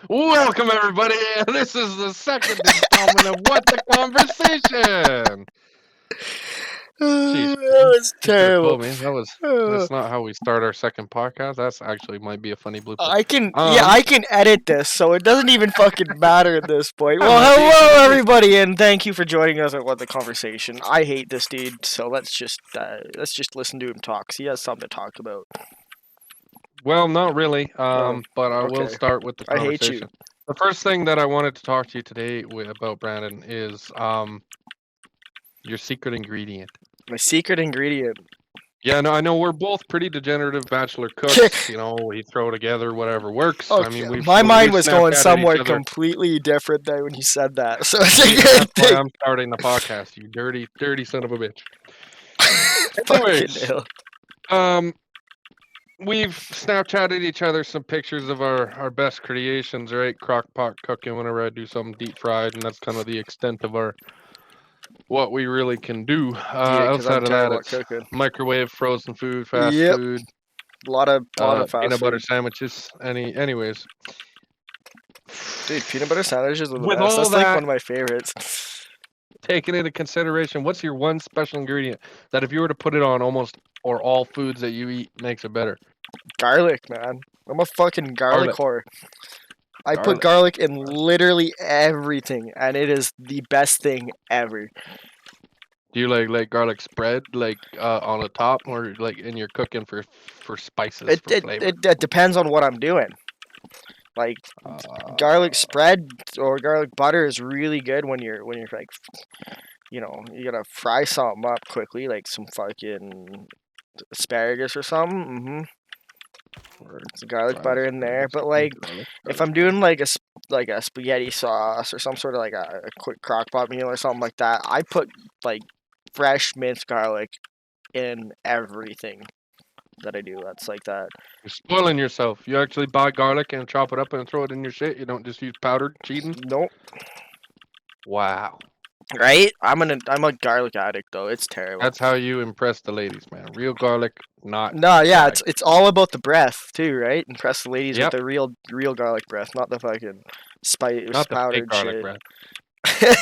Welcome, everybody. This is the second installment of What the Conversation. Jeez, That was you should have terrible. told me. Uh, That's not how we start our second podcast. That's actually might be a funny blooper. I can edit this, so it doesn't even fucking matter at this point. That Well, might be a funny hello blooper. everybody, and thank you for joining us at What the Conversation. I hate this dude, so let's just listen to him talk. 'Cause he has something to talk about. Well, not really. Oh, But I will okay. start with the I hate you. conversation. The first thing that I wanted to talk to you today about Brandon is your secret ingredient. My secret ingredient. Yeah, no, I know we're both pretty degenerative bachelor cooks. We throw together whatever works. I Okay, mean, we've my mind we've was going Snapchatted somewhere each other. completely different than when you said that. So it's See, a and good that's why thing. I'm starting the podcast. You dirty, dirty son of a bitch. Fucking Anyways, hell. we've Snapchatted each other some pictures of our best creations, right? Crock pot cooking whenever I do something deep fried, and that's kind of the extent of our what we really can do. Yeah, because I'm Outside of that, terrible at it's cooking. microwave, frozen food, fast Yep, food, a lot of fast peanut butter food. sandwiches. Anyways, Dude, peanut butter sandwiches are the with best. all That's like that one of my favorites. taken into consideration, what's your one special ingredient that if you were to put it on almost or all foods that you eat makes it better? Garlic, man. I'm a fucking garlic Garlic. whore. I put Garlic. garlic in literally everything, and it is the best thing ever. Do you like garlic spread on the top, or like in your cooking for spices It for it, flavor? it depends on what I'm doing. Like garlic spread or garlic butter is really good when you're like, you gotta fry something up quickly, like some fucking asparagus or something. Some garlic butter in there, but like if I'm doing like a spaghetti sauce or some sort of like a quick crock pot meal or something like that, I put like fresh minced garlic in everything that I do. That's like that. You're spoiling yourself. You actually buy garlic and chop it up and throw it in your shit. You don't just use powdered cheating. Nope. Wow, Right? I'm a garlic addict though. It's terrible. that's how you impress the ladies, man. Real garlic, not No, yeah, fried. it's all about the breath too, right? Impress the ladies Yep. with the real garlic breath, not the fucking spice Not the fake powdered garlic shit. breath.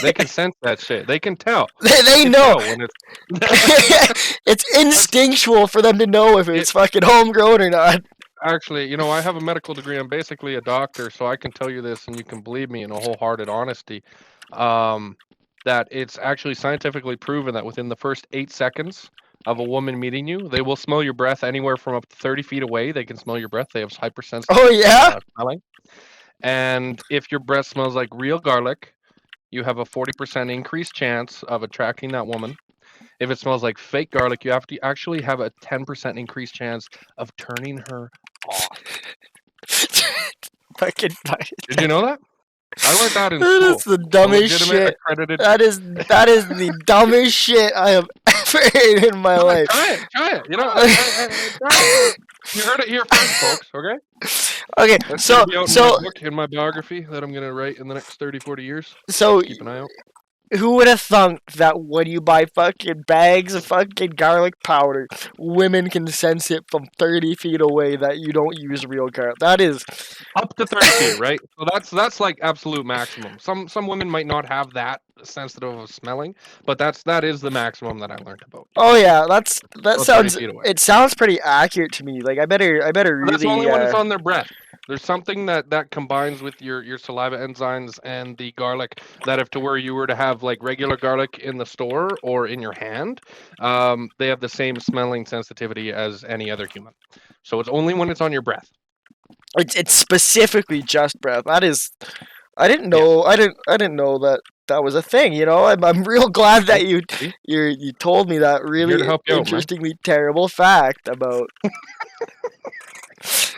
They can sense that shit. They can tell. They can know. tell when it's It's instinctual for them to know if it's fucking homegrown or not. actually, I have a medical degree. I'm basically a doctor, so I can tell you this, and you can believe me in a wholehearted honesty. That it's actually scientifically proven that within the first 8 seconds of a woman meeting you, they will smell your breath anywhere from up to 30 feet away. They can smell your breath. They have hypersensitive Oh yeah? smelling. And if your breath smells like real garlic, you have a 40% increased chance of attracting that woman. If it smells like fake garlic, you have to actually have a 10% increased chance of turning her off. Fucking Did you know that? I learned that in That school. is the dumbest Legitimate shit. accredited. That is the dumbest shit I have ever heard in my life. Try it. Try it. You heard it here first, folks. Okay. Okay, That's so gonna be out in my book, in my biography that I'm gonna write in the next 30, 40 years. so Keep an eye out. who would have thunk that when you buy fucking bags of fucking garlic powder, women can sense it from 30 feet away that you don't use real garlic? That is. Up to 30 feet, right? So that's like absolute maximum. Some women might not have that sensitive of smelling, but that is the maximum that I learned about. Oh yeah, that About 30 sounds. feet away. It sounds pretty accurate to me. Like I better But really. that's only when it's on their breath. There's something that combines with your saliva enzymes and the garlic that if to where you were to have like regular garlic in the store or in your hand, they have the same smelling sensitivity as any other human. So it's only when it's on your breath. It's specifically just breath. That is. I didn't know. I didn't know that was a thing. I'm real glad that you told me that really Here to help you out, man. interestingly terrible fact about.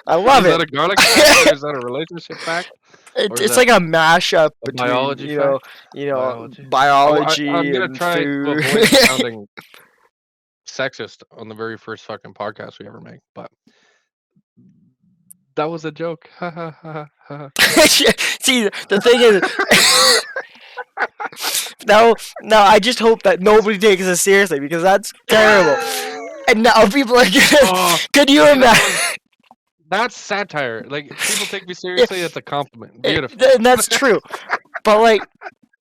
I love Is it. that a garlic fact or is that a relationship fact? Or is It's that like a mashup a between biology fact? biology I'm gonna and try to food. avoid sounding sexist on the very first fucking podcast we ever make, but that was a joke. Ha ha ha ha. See, the thing is, no, I just hope that nobody takes us seriously because that's terrible. And now people are gonna. Oh, Could you imagine? That's satire. Like people take me seriously. It's a compliment. Beautiful. And that's true. But like,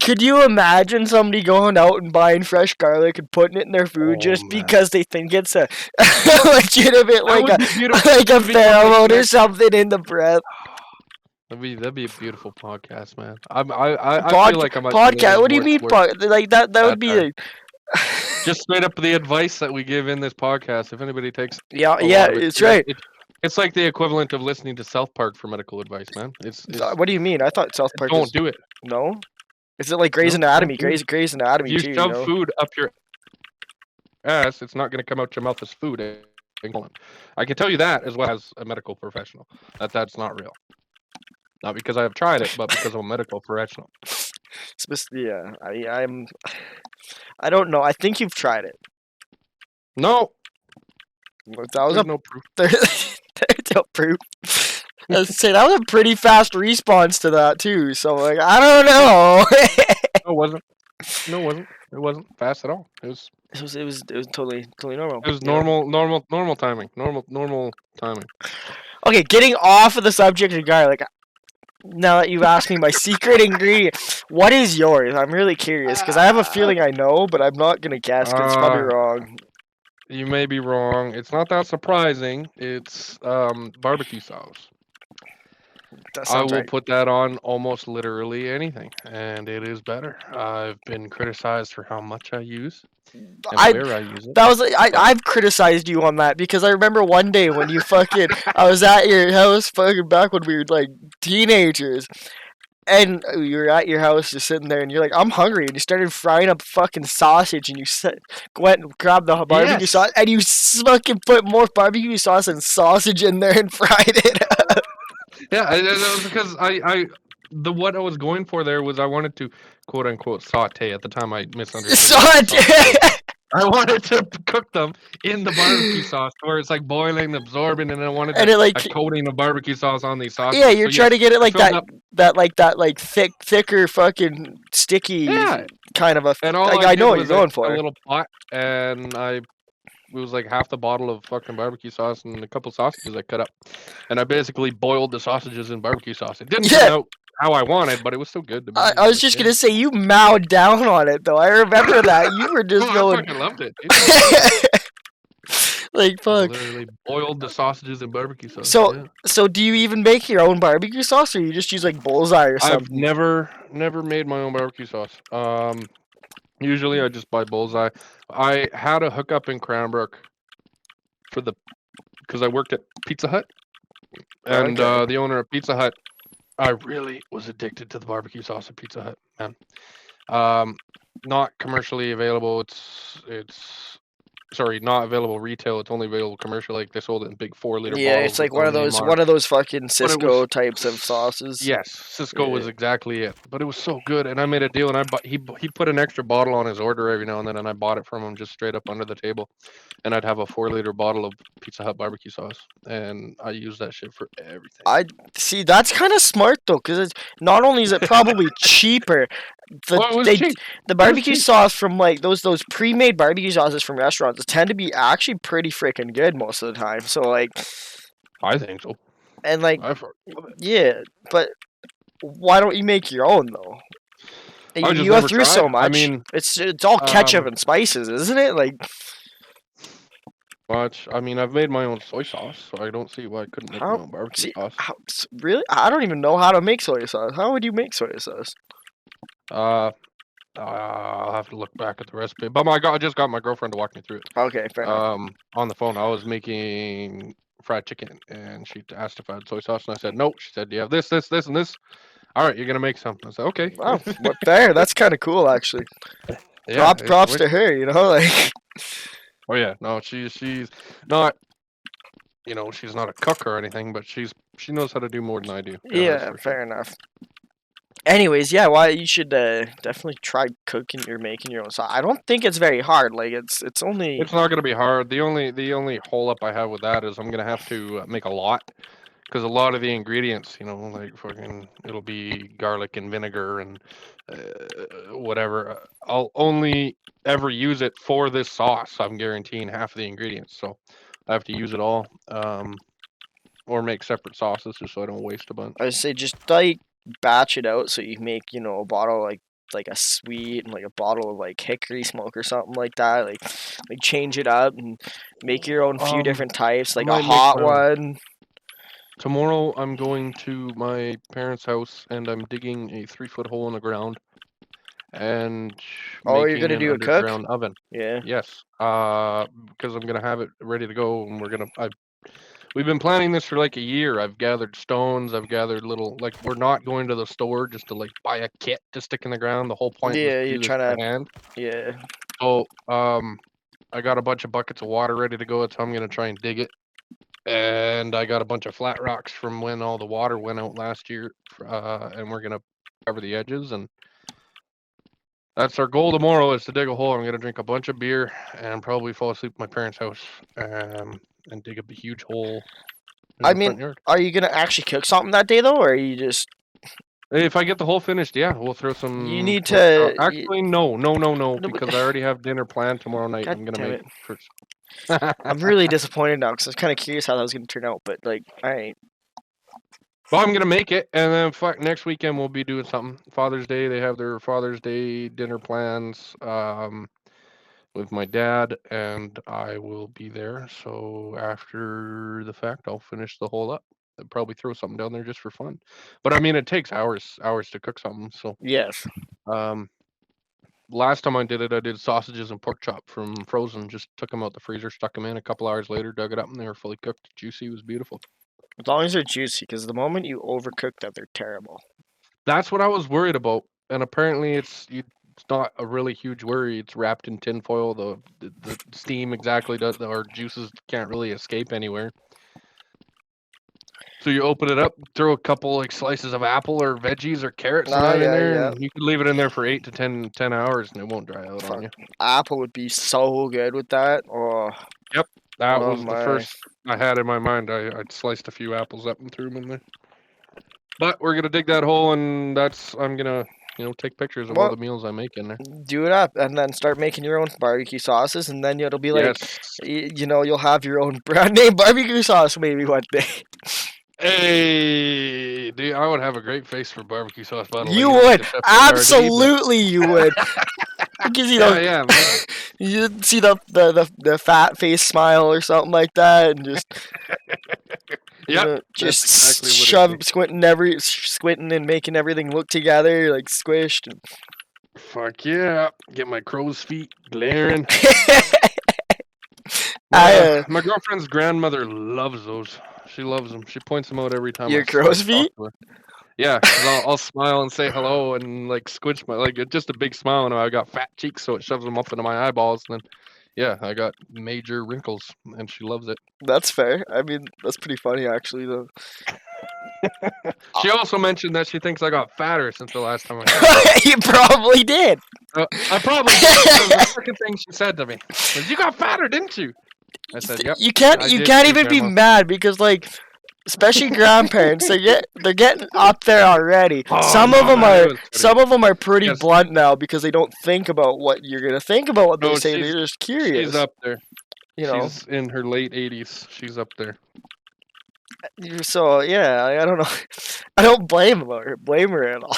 could you imagine somebody going out and buying fresh garlic and putting it in their food Oh, just man. because they think it's a legitimate, That like would be beautiful. like a That'd be one of pheromone the or something in the breath? That'd be a beautiful podcast, man. I Pod- feel like I might be one of podcast. those What do you mean? Like that would be satire. like, Just straight up the advice that we give in this podcast. If anybody takes yeah, a yeah, lot of it it's serious, right. it's like the equivalent of listening to South Park for medical advice, man. It's What do you mean? I thought South Park don't was do it. no. Is it like Grey's No, don't Anatomy? do it. Grey's If Anatomy you too. You shove know? food up your ass, it's not going to come out your mouth as food. I can tell you that as well as a medical professional. That's not real. Not because I have tried it, but because I'm a medical professional. Yeah, I don't know. I think you've tried it. No, That was there's no proof. there's no proof. I was saying that was a pretty fast response to that too. So like, I don't know. No, it wasn't. No, it wasn't. It wasn't fast at all. It was it was totally normal. it was you know? normal timing. Normal timing. Okay, getting off of the subject of garlic. Now that you've asked me my secret ingredient, what is yours? I'm really curious because I have a feeling I know, but I'm not gonna guess because it's probably wrong. You may be wrong. It's not that surprising. It's barbecue sauce. That I sounds will right. put that on almost literally anything, and it is better. I've been criticized for how much I use and where I use it. That was I've criticized you on that because I remember one day when you fucking I was at your house fucking back when we were like teenagers. And you were at your house just sitting there, and you're like, "I'm hungry," and you started frying up fucking sausage, and you went and grabbed the barbecue Yes. sauce, and you fucking put more barbecue sauce and sausage in there and fried it. Yeah, it was because what I was going for there was I wanted to quote unquote saute. At the time, I misunderstood. what Saute. saute. I wanted to cook them in the barbecue sauce, where it's like boiling, absorbing, and I wanted And it like a coating of barbecue sauce on these sausages. yeah, you're So, trying to get it like filled that, up- like thicker fucking sticky Yeah. kind of a. And all I I know did what was you're going for. a little pot, and it was like half the bottle of fucking barbecue sauce and a couple sausages I cut up, and I basically boiled the sausages in barbecue sauce. It didn't Yeah. turn out how I wanted, but it was still good. To me. I was just gonna say you mowed down on it though. I remember that you were just I going fucking loved it. Dude. like fuck. Literally boiled the sausages in barbecue sauce. So yeah. so do you even make your own barbecue sauce, or you just use like Bullseye or I've something? never made my own barbecue sauce. Usually I just buy Bullseye. I had a hookup in Cranbrook because I worked at Pizza Hut, and Okay. the owner of Pizza Hut, I really was addicted to the barbecue sauce at Pizza Hut, man. Not commercially available. It's sorry, not available retail. It's only available commercial. Like they sold it in big 4-liter Yeah, bottles. it's like with one of no name those on it. fucking Cisco was- types of sauces. Yes, Cisco was Yeah. exactly it. But it was so good, and I made a deal, and he put an extra bottle on his order every now and then, and I bought it from him just straight up under the table, and I'd have a 4-liter bottle of Pizza Hut barbecue sauce, and I use that shit for everything. I see. That's kind of smart though, because it's not only is it probably cheaper. Well, it was cheap. The barbecue cheap. sauce from like those pre-made barbecue sauces from restaurants tend to be actually pretty freaking good most of the time. So like, I think so. and like, I've heard. yeah, but why don't you make your own though? I You just go never through so tried. I much. mean, it's all ketchup um, and spices, isn't it? Like, much. I mean, I've made my own soy sauce, so I don't see why I couldn't make How- my own barbecue see, sauce. really? I don't even know how to make soy sauce. How would you make soy sauce? I'll have to look back at the recipe. But I just got my girlfriend to walk me through it. Okay, fair enough. On the phone. I was making fried chicken, and she asked if I had soy sauce, and I said no. She said, "Do you have this, and this?" All right, you're gonna make some. I said, "Okay." Wow, what fair? That's kind of cool, actually. Yeah, it's Props wicked. to her, you know, like. Oh yeah, no, she's not. She's not a cook or anything, but she knows how to do more than I do. Yeah, that's for sure. fair enough. Anyways, yeah, why you should definitely try cooking or making your own sauce. I don't think it's very hard. Like it's only It's not gonna be hard. The only hole up I have with that is I'm gonna have to make a lot, because a lot of the ingredients, like fucking, it'll be garlic and vinegar and whatever. I'll only ever use it for this sauce. I'm guaranteeing half of the ingredients, so I have to use it all. or make separate sauces just so I don't waste a bunch. I would say just like batch it out so you make, you know, a bottle like a sweet and like a bottle of like hickory smoke or something like that. Like change it up and make your own few different types, I like a might make hot my own. one. Tomorrow I'm going to my parents' house and I'm digging a 3-foot hole in the ground and Oh, you're making gonna an do a cook? underground oven. Yeah. Yes, because I'm gonna have it ready to go, and we've been planning this for like a year. I've gathered stones, I've gathered little like we're not going to the store just to like buy a kit to stick in the ground. The whole point was Yeah, to you're do this trying by to. hand. Yeah. So I got a bunch of buckets of water ready to go. That's how I'm gonna try and dig it. And I got a bunch of flat rocks from when all the water went out last year, and we're gonna cover the edges, and that's our goal tomorrow is to dig a hole. I'm gonna drink a bunch of beer and probably fall asleep at my parents' house, and dig a huge hole in I the mean, front yard. are you gonna actually cook something that day though, or are you just? If I get the hole finished, yeah, we'll throw some. You need like, to. actually, no, No, but- because I already have dinner planned tomorrow night. God I'm gonna damn make it. first. I'm really disappointed now because I was kind of curious how that was gonna turn out, but like, all right. Well, I'm gonna make it, and then next weekend we'll be doing something. Father's Day, they have their Father's Day dinner plans with my dad, and I will be there. So after the fact, I'll finish the hole up. I'll probably throw something down there just for fun. But I mean, it takes hours to cook something. So Yes. last time I did sausages and pork chop from frozen. Just took them out the freezer, stuck them in. A couple hours later, dug it up, and they were fully cooked, juicy. It was beautiful. As long as they're juicy, because the moment you overcook them, they're terrible. That's what I was worried about, and apparently it's not a really huge worry. It's wrapped in tinfoil. The steam exactly does, or juices can't really escape anywhere. So you open it up, throw a couple like slices of apple or veggies or carrots in there, and you can leave it in there for 8 to 10 hours, and it won't dry out on you. Apple would be so good with that. Oh. Yep, that Oh was the my. first I had in my mind. I sliced a few apples up and threw them in there. But we're gonna dig that hole, and I'm gonna take pictures of all the meals I make in there. Do it up, and then start making your own barbecue sauces, and then it'll be like, Yes. you'll have your own brand name barbecue sauce maybe one day. Hey, dude, I would have a great face for barbecue sauce. You would, absolutely, you would. Because yeah, you see the fat face smile or something like that, and just just exactly squinting and making everything look together, like squished. And... Fuck yeah! Get my crow's feet glaring. My girlfriend's grandmother loves those. She loves them. She points them out every time. Your crow's feet? Yeah, I'll smile and say hello and like squinch my just a big smile, and I got fat cheeks, so it shoves them up into my eyeballs, and then yeah, I got major wrinkles, and she loves it. That's fair. I mean, that's pretty funny actually, though. She also mentioned that she thinks I got fatter since the last time I. You probably did. I probably did. The second thing she said to me was, "You got fatter, didn't you?" I said, "Yep." You can't even be mad because like. Especially grandparents, they're getting up there already. Oh, some of them are pretty blunt now because they don't think about what you're gonna think about what they say. They're just curious. She's up there. She's in her late 80s. She's up there. So yeah, I don't know. I don't blame her at all.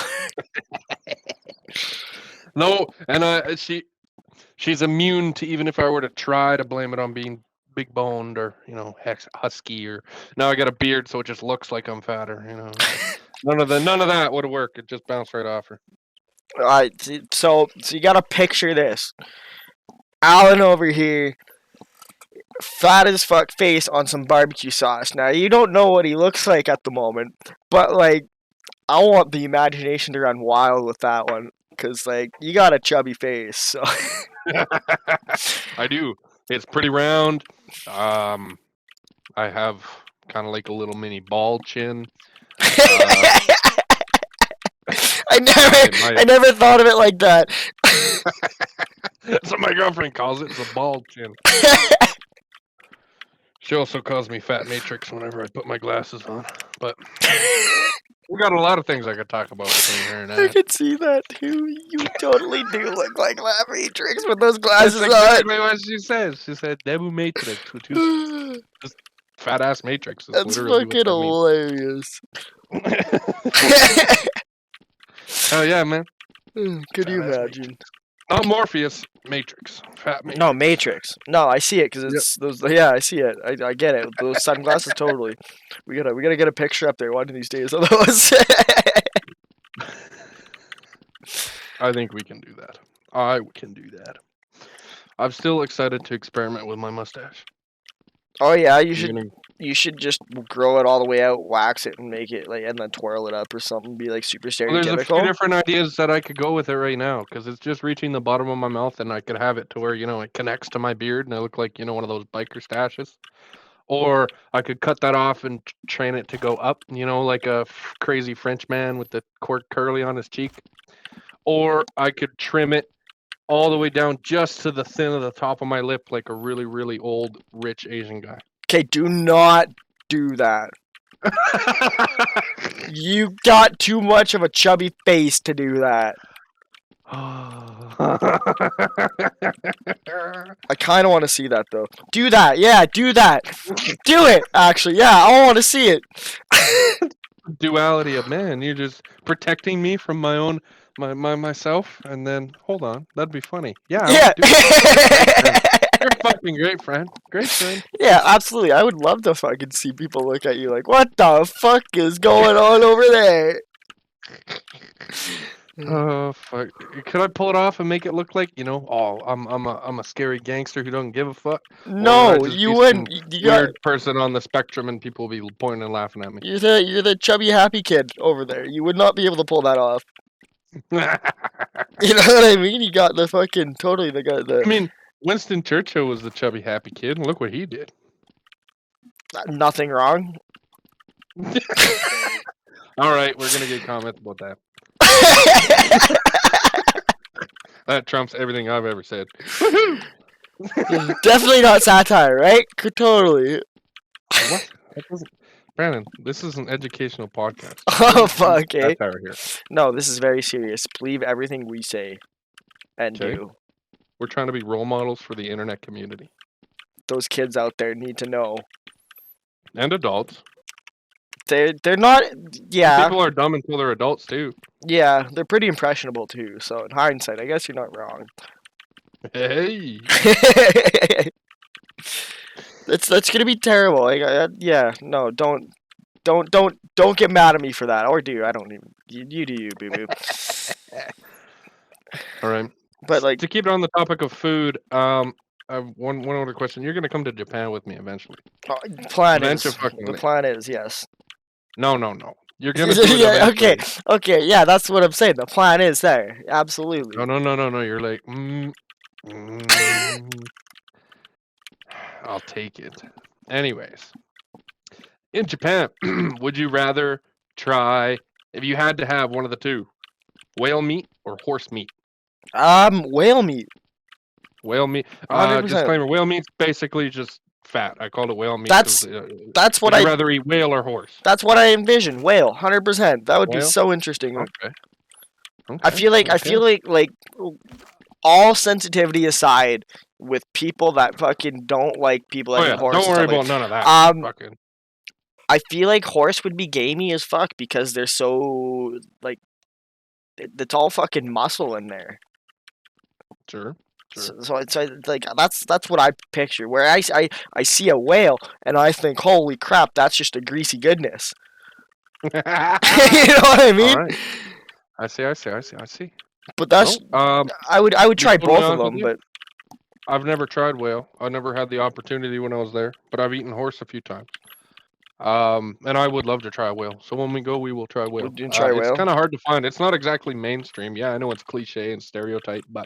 No, and she's immune to even if I were to try to blame it on being big boned or husky or now I got a beard so it just looks like I'm fatter. None of that would have worked. It just bounced right off her. All right, so you gotta picture this. Alan over here, fat as fuck face on some barbecue sauce. Now you don't know what he looks like at the moment, but like I want the imagination to run wild with that one because like you got a chubby face. So I do. It's pretty round. I have kind of like a little mini bald chin. I never thought of it like that. That's what my girlfriend calls it. It's a bald chin. She also calls me Fat Matrix whenever I put my glasses on. But we got a lot of things I could talk about between her and I. I can see that too. You totally do look like Fat Matrix with those glasses on. That's exactly what she says. She said, "Debu Matrix," which is just fat ass matrix. Is That's literally fucking hilarious. Oh yeah, man. Could you Fat-ass imagine? Not Morpheus, Matrix. Fat Matrix. No, Matrix. No, I see it because Yep. it's those. Yeah, I see it. I get it. Those sunglasses, totally. We gotta get a picture up there one of these days of those. I think we can do that. I can do that. I'm still excited to experiment with my mustache. Oh yeah, you I'm should. gonna- You should just grow it all the way out, wax it, and make it like, and then twirl it up or something. Be like super Well, there's a few stereotypical. different ideas that I could go with it right now because it's just reaching the bottom of my mouth, and I could have it to where it connects to my beard, and I look like one of those biker stashes. Or I could cut that off and train it to go up, like a crazy French man with the curly on his cheek. Or I could trim it all the way down just to the thin of the top of my lip, like a really, really old, rich Asian guy. Okay, do not do that. You got too much of a chubby face to do that. I kind of want to see that though. Do that, yeah, do that. Do it, actually, yeah, I want to see it. Duality of man. You're just protecting me from my own myself, and then hold on, that'd be funny. Yeah. I Yeah. would do it. You're a fucking great friend. Great friend. Yeah, absolutely. I would love to fucking see people look at you like, what the fuck is going on over there? Oh fuck! Could I pull it off and make it look like I'm a scary gangster who doesn't give a fuck? Or would I No, just you be wouldn't. some You got, weird person on the spectrum, and people will be pointing and laughing at me. you're the chubby happy kid over there. You would not be able to pull that off. You know what I mean? You got the fucking totally the guy. I mean, Winston Churchill was the chubby happy kid, and look what he did. Nothing wrong. All right, we're gonna get comments about that. That trumps everything I've ever said. Definitely not satire, right? Totally. What? That doesn't... Brandon, this is an educational podcast. Oh fuck, eh? Satire here. No, this is very serious. Believe everything we say and Okay. do. We're trying to be role models for the internet community Those kids out there need to know. and adults. They're not. Yeah, People are dumb until they're adults too. yeah. They're pretty impressionable too. So in hindsight, I guess you're not wrong. Hey. That's gonna be terrible. Like, yeah, no, don't get mad at me for that, or do I don't even. You do you, boo boo. All right. But like, To keep it on the topic of food, I have one other question. You're gonna come to Japan with me eventually. plan is Adventure fucking the Link. plan is yes. No. You're gonna do it Yeah, eventually. okay, yeah, that's what I'm saying. The plan is there, absolutely. No. You're like, I'll take it. Anyways, in Japan, would you rather try, if you had to have one of the two, whale meat or horse meat? Whale meat. Whale meat. 100%. Disclaimer: whale meat's basically just fat. I called it whale meat. That's 'cause, That's what would you I. rather eat whale or horse? That's what I envision. Whale, 100%. That would be Whale? so interesting. Okay. I feel like all sensitivity aside, with people that fucking don't like people that Oh eat yeah, horse. don't and worry stuff about none of that. Um, Fucking I feel like horse would be gamey as fuck because they're so like, it's all fucking muscle in there. sure. So it's like that's what I picture. Where I see a whale and I think, holy crap, that's just a greasy goodness. You know what I mean? All right. I see. But that's Well, I would try totally both of honest with them, you. but I've never tried whale. I never had the opportunity when I was there, but I've eaten horse a few times. And I would love to try whale. So when we go, we will try whale. Would you try whale? It's kind of hard to find. It's not exactly mainstream. Yeah, I know it's cliche and stereotype, but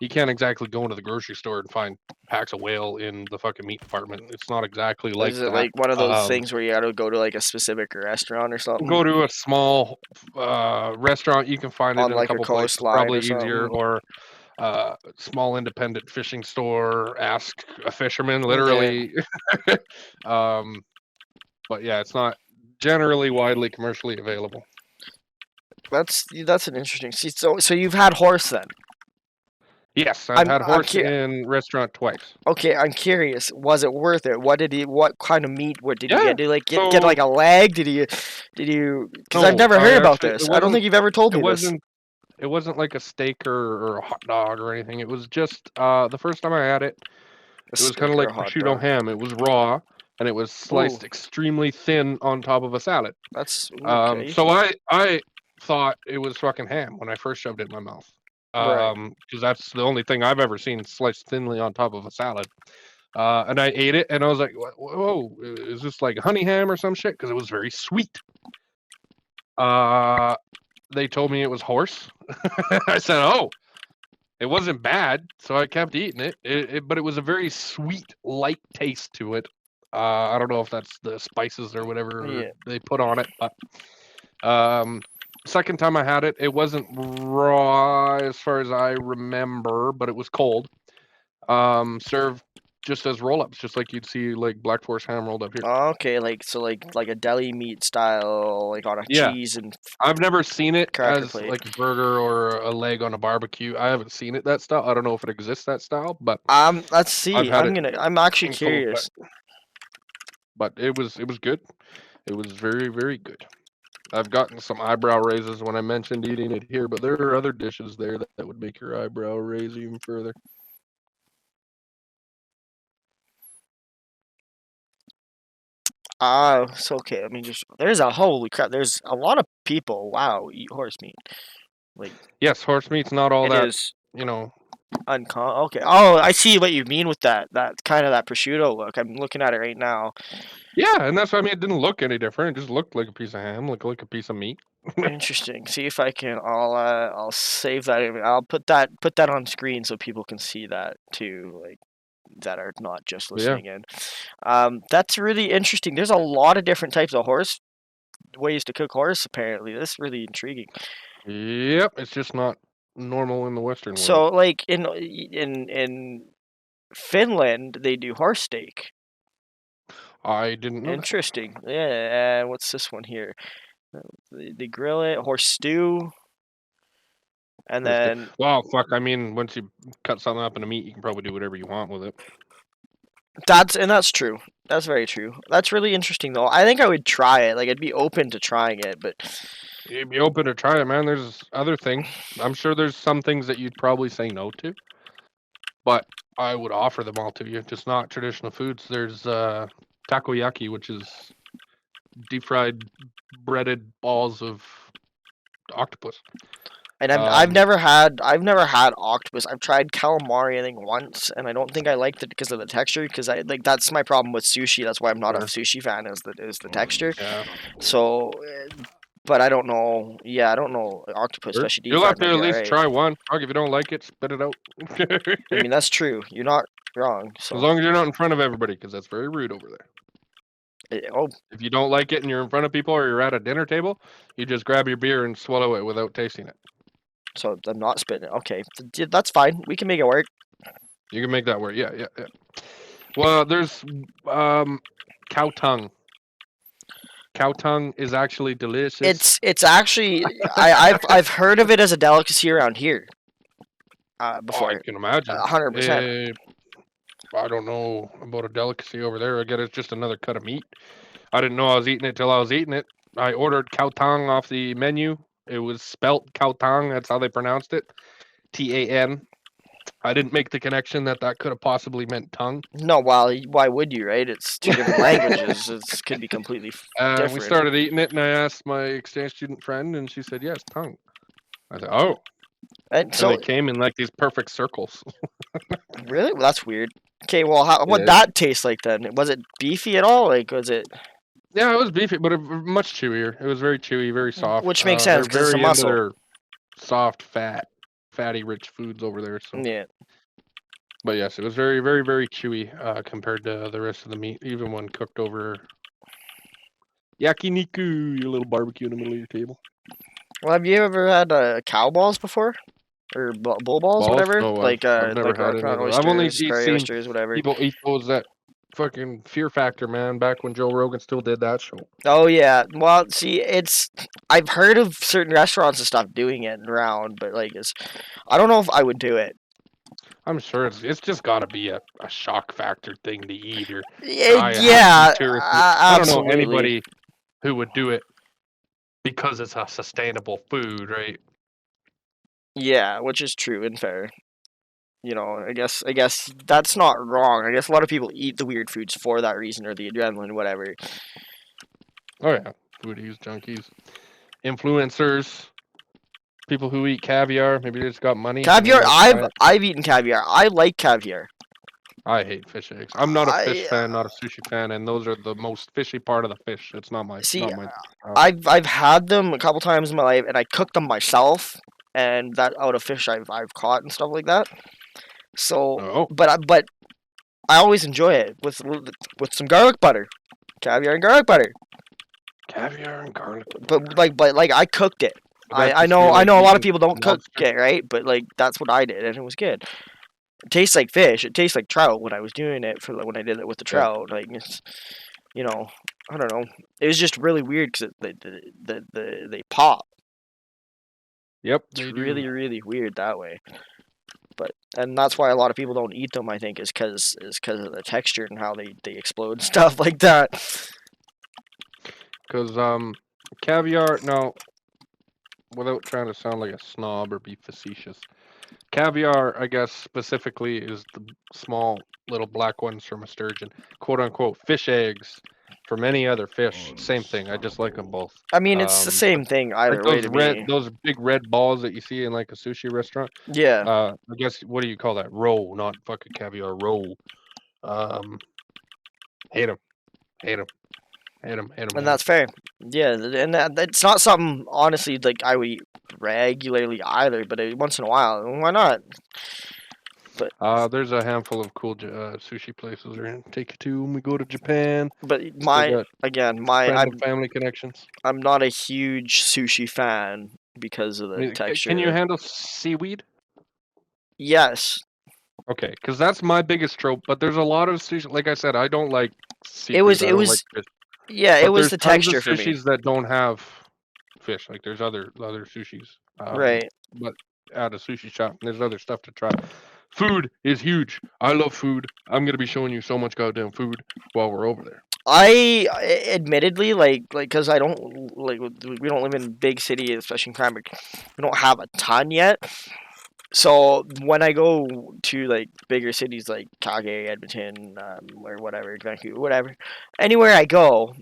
you can't exactly go into the grocery store and find packs of whale in the fucking meat department. It's not exactly like is it that. like one of those things where you gotta go to like a specific restaurant or something? Go to a small restaurant. You can find it On in like a a couple places. coastline Probably or easier, something. or small independent fishing store. Ask a fisherman, literally. But yeah, it's not generally widely commercially available. That's an interesting. See, so you've had horse then? Yes, I've I'm had I'm horse cu- in restaurant twice. okay. I'm curious. Was it worth it? What did he? What kind of meat? What did he Yeah. get? Did he like get So like a leg? Did he? Did you? Because I've no, never I heard about actually this. I don't think you've ever told it me this. wasn't it wasn't like a steak or a hot dog or anything. It was just the first time I had it, A it was kind steak of or like a hot prosciutto dog? ham. It was raw and it was Ooh, sliced extremely thin on top of a salad. that's okay. So I thought it was fucking ham when I first shoved it in my mouth. Right. Because that's the only thing I've ever seen sliced thinly on top of a salad. And I ate it, and I was like, "Whoa, is this like honey ham or some shit?" Because it was very sweet. Uh, they told me it was horse. I said, "Oh, it wasn't bad," so I kept eating it. But it was a very sweet, light taste to it. I don't know if that's the spices or whatever Yeah. they put on it, but um, second time I had it, it wasn't raw as far as I remember, but it was cold. Served just as roll-ups, just like you'd see like Black Forest ham rolled up here. Okay, like so, like a deli meat style, like on a Yeah, cheese and I've never seen it cracker as plate. like a burger or a leg on a barbecue. I haven't seen it that style. I don't know if it exists that style, but Let's I've see. had it I'm actually in cold, curious. but it was good. It was very very good. I've gotten some eyebrow raises when I mentioned eating it here, but there are other dishes there that would make your eyebrow raise even further. So okay. I mean, just there's a holy crap. There's a lot of people. Wow, eat horse meat. Like Yes, horse meat's not all it that, is you know. uncommon. Okay. Oh, I see what you mean with that. That kind of that prosciutto look. I'm looking at it right now. Yeah, and that's what I mean. It didn't look any different. It just looked like a piece of ham, looked like a piece of meat. Interesting. See if I can. I'll save that. I'll put that on screen so people can see that too. Like that are not just But yeah, listening in. That's really interesting. There's a lot of different types of horse ways to cook horse. Apparently, that's really intriguing. yep. It's just not normal in the Western world. So, like in Finland, they do horse steak. I didn't know that. Interesting. Yeah. And what's this one here? They grill it, horse stew, and then Well, fuck. I mean, once you cut something up into meat, you can probably do whatever you want with it. that's true. That's very true. That's really interesting though. I think I would try it. Like I'd be open to trying it, but You'd be open to try it, man. There's other things. I'm sure there's some things that you'd probably say no to, but I would offer them all to you. Just not traditional foods. There's takoyaki, which is deep fried breaded balls of octopus. and Um, I've never had octopus. I've tried calamari I think once, and I don't think I liked it because of the texture. Because I like that's my problem with sushi. That's why I'm not a Sure. sushi fan. Is the texture. Yeah. So, but I don't know. Yeah, I don't know octopus, Sure. especially deep You'll have fried. to Might at be least alright. try one. Fuck, if you don't like it, spit it out. I mean that's true. You're not wrong. As So, long as you're not in front of everybody, because that's very rude over there. oh, If you don't like it and you're in front of people or you're at a dinner table, you just grab your beer and swallow it without tasting it. so I'm not spitting it. Okay, that's fine. We can make it work. You can make that work. Yeah, yeah, yeah. Well, there's cow tongue. Cow tongue is actually delicious. It's actually I've heard of it as a delicacy around here. Oh, I Before, can imagine. 100%. I don't know about a delicacy over there. I get it's just another cut of meat. I didn't know I was eating it till I was eating it. I ordered cow tongue off the menu. It was spelt cow tongue. That's how they pronounced it. TAN. I didn't make the connection that that could have possibly meant tongue. No, why would you, right? It's two different languages. It could be completely We different. started eating it, and I asked my exchange student friend, and she said, "Yes, tongue." I said, "Oh." And So so, they came in like these perfect circles. really, well, that's weird. Okay, well, what Yeah. that taste like then? Was it beefy at all? Like, was it? Yeah, it was beefy, but much chewier. It was very chewy, very soft. Which makes sense, They're 'cause it's a very into muscle. their soft, fatty, rich foods over there. So, Yeah. but yes, it was very, very, very chewy compared to the rest of the meat, even when cooked over yakiniku, your little barbecue in the middle of your table. Well, have you ever had cow balls before, or bull balls, whatever? No, like I've never like had any crown of those. I've only oysters, prairie seen oysters, whatever. people eat those at fucking Fear Factor, man. Back when Joe Rogan still did that show. Oh yeah. Well, see, I've heard of certain restaurants and stuff doing it around, but like I don't know if I would do it. I'm sure it's just got to be a shock factor thing to eat, or it has to be Yeah, touristy. I don't know absolutely. anybody who would do it because it's a sustainable food, right? Yeah, which is true and fair. You know, I guess that's not wrong. I guess a lot of people eat the weird foods for that reason or the adrenaline, whatever. Oh yeah, foodies, junkies, influencers, people who eat caviar. Maybe they just got money and they Caviar, like to I've buy it. I've eaten caviar. I like caviar. I hate fish eggs. I'm not a fish I fan, not a sushi fan, and those are the most fishy part of the fish. It's see. not my. I've had them a couple times in my life, and I cooked them myself, and that out of fish I've caught and stuff like that. So, Oh, but I always enjoy it with some garlic butter, caviar and garlic butter. caviar and garlic. But I cooked it. Would that I just know be like a lot of eating people don't cook lobster? it, right? But like that's what I did, and it was good. It tastes like fish. It tastes like trout when I was doing it when I did it with the Yeah. trout. Like it's, you know, I don't know. It was just really weird because they pop. Yep, It's they really do. really weird that way. But and that's why a lot of people don't eat them. I think is because of the texture and how they explode and stuff like that. Because caviar. Now, without trying to sound like a snob or be facetious, caviar, I guess specifically, is the small little black ones from a sturgeon, quote unquote fish eggs. From any other fish, same thing. I just like them both. I mean, it's the same thing Like either way to me. those big red balls that you see in like a sushi restaurant. Yeah, I guess what do you call that? Roll, not fucking caviar. Roll. Um, hate them, hate them, hate them, hate them, and hate them. that's fair. Yeah, and that's not something honestly like I would eat regularly either. But once in a while, why not? But There's a handful of cool sushi places we're gonna take you to when we go to Japan. but Still my got again, my friend and family connections. I'm not a huge sushi fan because of I the mean, texture can of you it. handle seaweed? Yes, Okay, because that's my biggest trope. But there's a lot of sushi. Like I said, I don't like it was seafood. I it don't like was fish. yeah, it But was there's the tons of texture for me. sushis that don't have fish. Like there's other sushis. Right. But at a sushi shop, and there's other stuff to try. Food is huge. I love food. I'm gonna be showing you so much goddamn food while we're over there. Admittedly like because I don't like we don't live in big city, especially in Cranbrook. We don't have a ton yet. So when I go to like bigger cities like Calgary, Edmonton, or whatever, Vancouver, whatever, anywhere I go,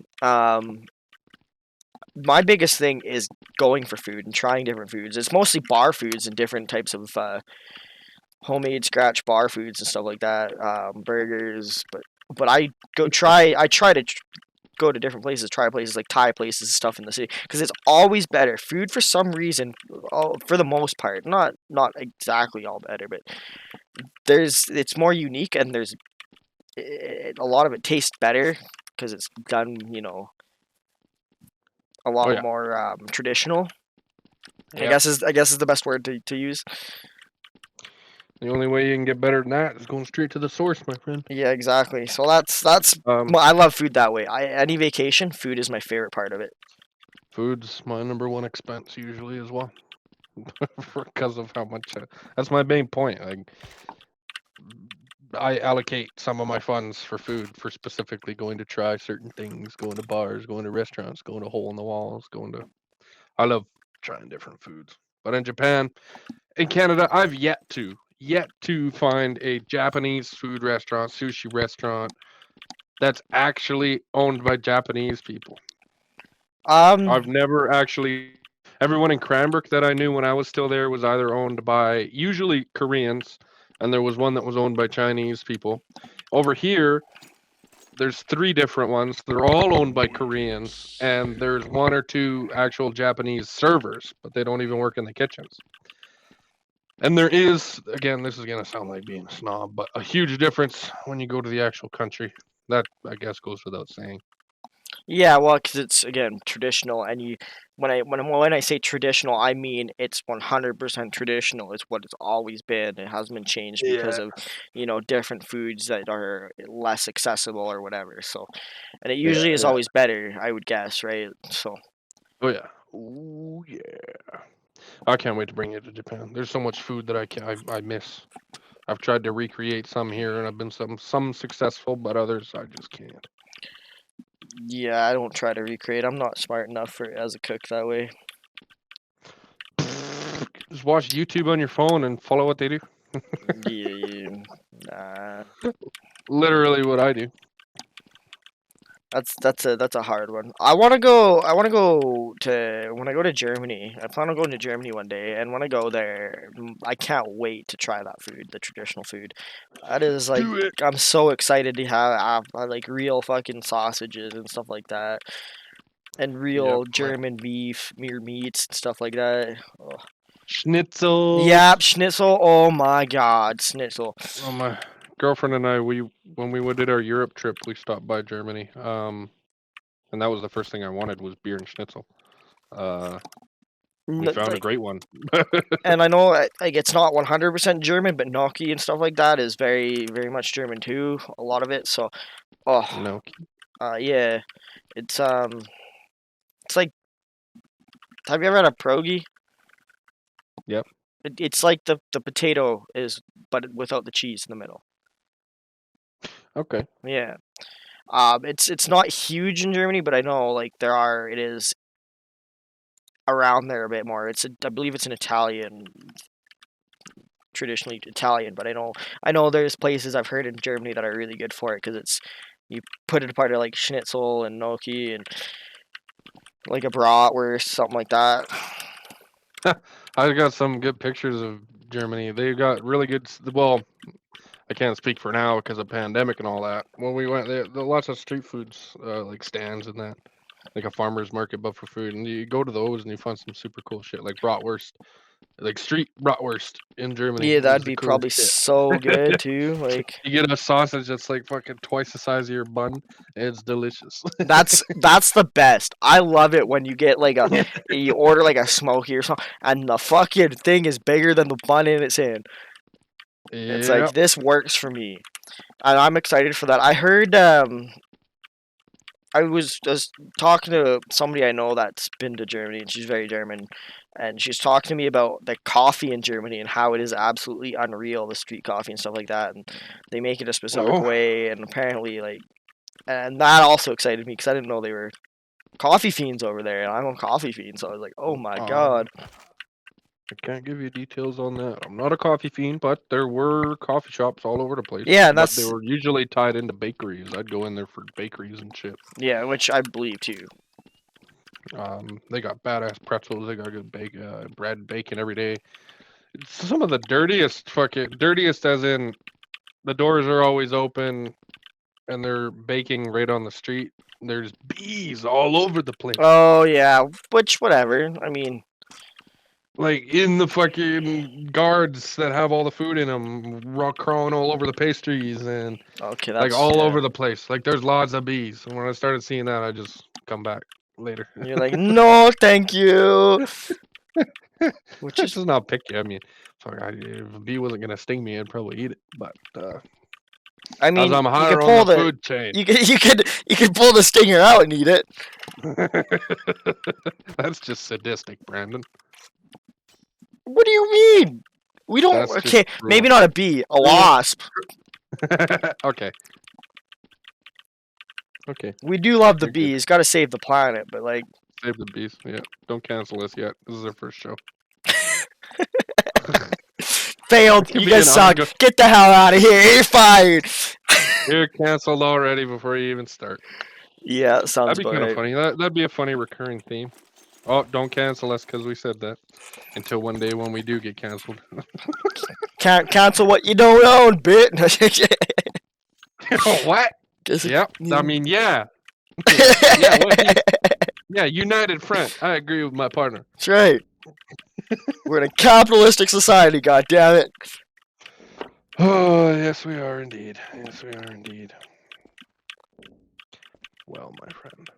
my biggest thing is going for food and trying different foods. It's mostly bar foods and different types of homemade scratch bar foods and stuff like that, burgers. But I try to go to different places, try places like Thai places and stuff in the city because it's always better. Food for some reason, for the most part, not exactly all better, but it's more unique and a lot of it tastes better because it's done, a Oh lot yeah, more traditional. yeah. I guess is the best word to use. The only way you can get better than that is going straight to the source, my friend. Yeah, exactly. So that's Um, well, I love food that way. Any vacation, food is my favorite part of it. Food's my number one expense usually as well, because of how much. That's my main point. Like, I allocate some of my funds for food, for specifically going to try certain things, going to bars, going to restaurants, going to hole in the walls, going to. I love trying different foods. But in Japan, in Canada, I've yet to find a Japanese food restaurant, sushi restaurant that's actually owned by Japanese people. Um, I've never actually. Everyone in Cranbrook that I knew when I was still there was either owned by usually Koreans, and there was one that was owned by Chinese people. Over here, there's three different ones. They're all owned by Koreans, and there's one or two actual Japanese servers, but they don't even work in the kitchens. And there is, again, this is going to sound like being a snob, but a huge difference when you go to the actual country. That, I guess, goes without saying. yeah, well, because it's again traditional, and when I say traditional, I mean it's 100% traditional. It's what it's always been. It hasn't been changed because Yeah. of different foods that are less accessible or whatever. So, and it Yeah, usually is yeah. always better, I would guess, right? So, Oh yeah. Oh yeah. I can't wait to bring you to Japan. There's so much food that I miss. I've tried to recreate some here, and I've been some successful, but others I just can't. Yeah, I don't try to recreate. I'm not smart enough for as a cook that way. Just watch YouTube on your phone and follow what they do. Yeah, nah. Literally what I do. That's a hard one. I want to go to when I go to Germany. I plan on going to Germany one day, and when I go there, I can't wait to try that food, the traditional food. That is like Do it. I'm so excited to have like real fucking sausages and stuff like that, and real Yep. German beef, meats and stuff like that. Oh. Schnitzel. Yep, schnitzel. Oh my god, schnitzel. Well, my girlfriend and I, when we did our Europe trip, we stopped by Germany. And that was the first thing I wanted was beer and schnitzel. We found a Like, great one. and I know like it's not 100% German, but gnocchi and stuff like that is very very much German too. A lot of it. So, oh, No. yeah, it's like, have you ever had a pierogi? Yep. It's like the potato is, but without the cheese in the middle. Okay. Yeah. It's not huge in Germany, but I know like it is around there a bit more. I believe it's an Italian, traditionally Italian, but I know there's places I've heard in Germany that are really good for it because you put it apart of like schnitzel and gnocchi and like a bratwurst, something like that. I got some good pictures of Germany. They got really good. Well, I can't speak for now because of pandemic and all that. When we went there, lots of street foods, like stands and that, like a farmer's market, but for food. And you go to those and you find some super cool shit, like bratwurst, like street bratwurst in Germany. Yeah, Is that'd the be coolest probably shit. so good too. Like You get a sausage that's like fucking twice the size of your bun. It's delicious. that's the best. I love it when you get like you order like a smoky or something, and the fucking thing is bigger than the bun in its hand. It's like Yeah. this works for me, and I'm excited for that. I heard I was just talking to somebody I know that's been to Germany, and she's very German, and she's talking to me about the coffee in Germany and how it is absolutely unreal, the street coffee and stuff like that, and they make it a specific Oh. way, and apparently like, and that also excited me because I didn't know they were coffee fiends over there, and I'm a coffee fiend, so I was like, oh my god. I can't give you details on that. I'm not a coffee fiend, but there were coffee shops all over the place. Yeah, and but they that's were usually tied into bakeries. I'd go in there for bakeries and shit. yeah, which I believe too. They got badass pretzels. They got good bread, bacon every day. It's some of the dirtiest, as in the doors are always open and they're baking right on the street. There's bees all over the place. Oh yeah, which whatever. I mean, Like in the fucking guards that have all the food in them, crawling all over the pastries and okay, like that's all yeah. over the place. Like there's lots of bees. And when I started seeing that, I just come back later. You're like, no, thank you. Which This is, is not picky. I mean, if a bee wasn't gonna sting me, I'd probably eat it. But I mean, as I'm you higher could on pull the the food chain, you could pull the stinger out and eat it. that's just sadistic, Brandon. What do you mean? We don't. That's just Okay, cruel. maybe not a bee, a wasp. Okay. Okay. We do love the You're good. bees. Got to save the planet, but like, Save the bees. Yeah. Don't cancel us yet. This is our first show. failed. Could You be guys an suck. ongoing- Get the hell out of here. You're fired. You're canceled already before you even start. Yeah, sounds That'd be about kind of right. funny. That'd be a funny recurring theme. Oh, don't cancel us because we said that. Until one day when we do get canceled. Can't cancel what you don't own, bit. What? Just- Yep. I mean, yeah. Yeah, United Front. I agree with my partner. That's right. We're in a capitalistic society, god damn it. Oh, yes, we are indeed. Yes, we are indeed. Well, my friend,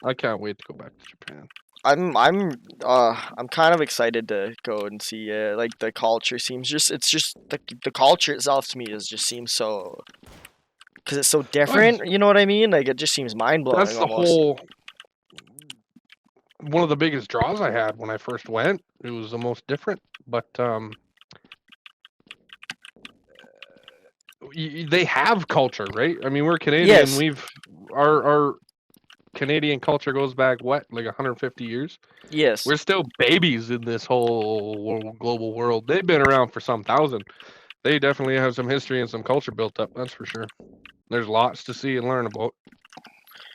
I can't wait to go back to Japan. I'm kind of excited to go and see like the culture seems it's just the culture itself to me just seems so because it's so different, you know what I mean? Like it just seems mind blowing That's the almost. one of the biggest draws I had when I first went. It was the most different, but they have culture, right? I mean, we're Canadian. Yes. We've our Canadian culture goes back what, like 150 years. Yes. We're still babies in this whole global world. They've been around for some thousand. They definitely have some history and some culture built up. That's for sure. There's lots to see and learn about,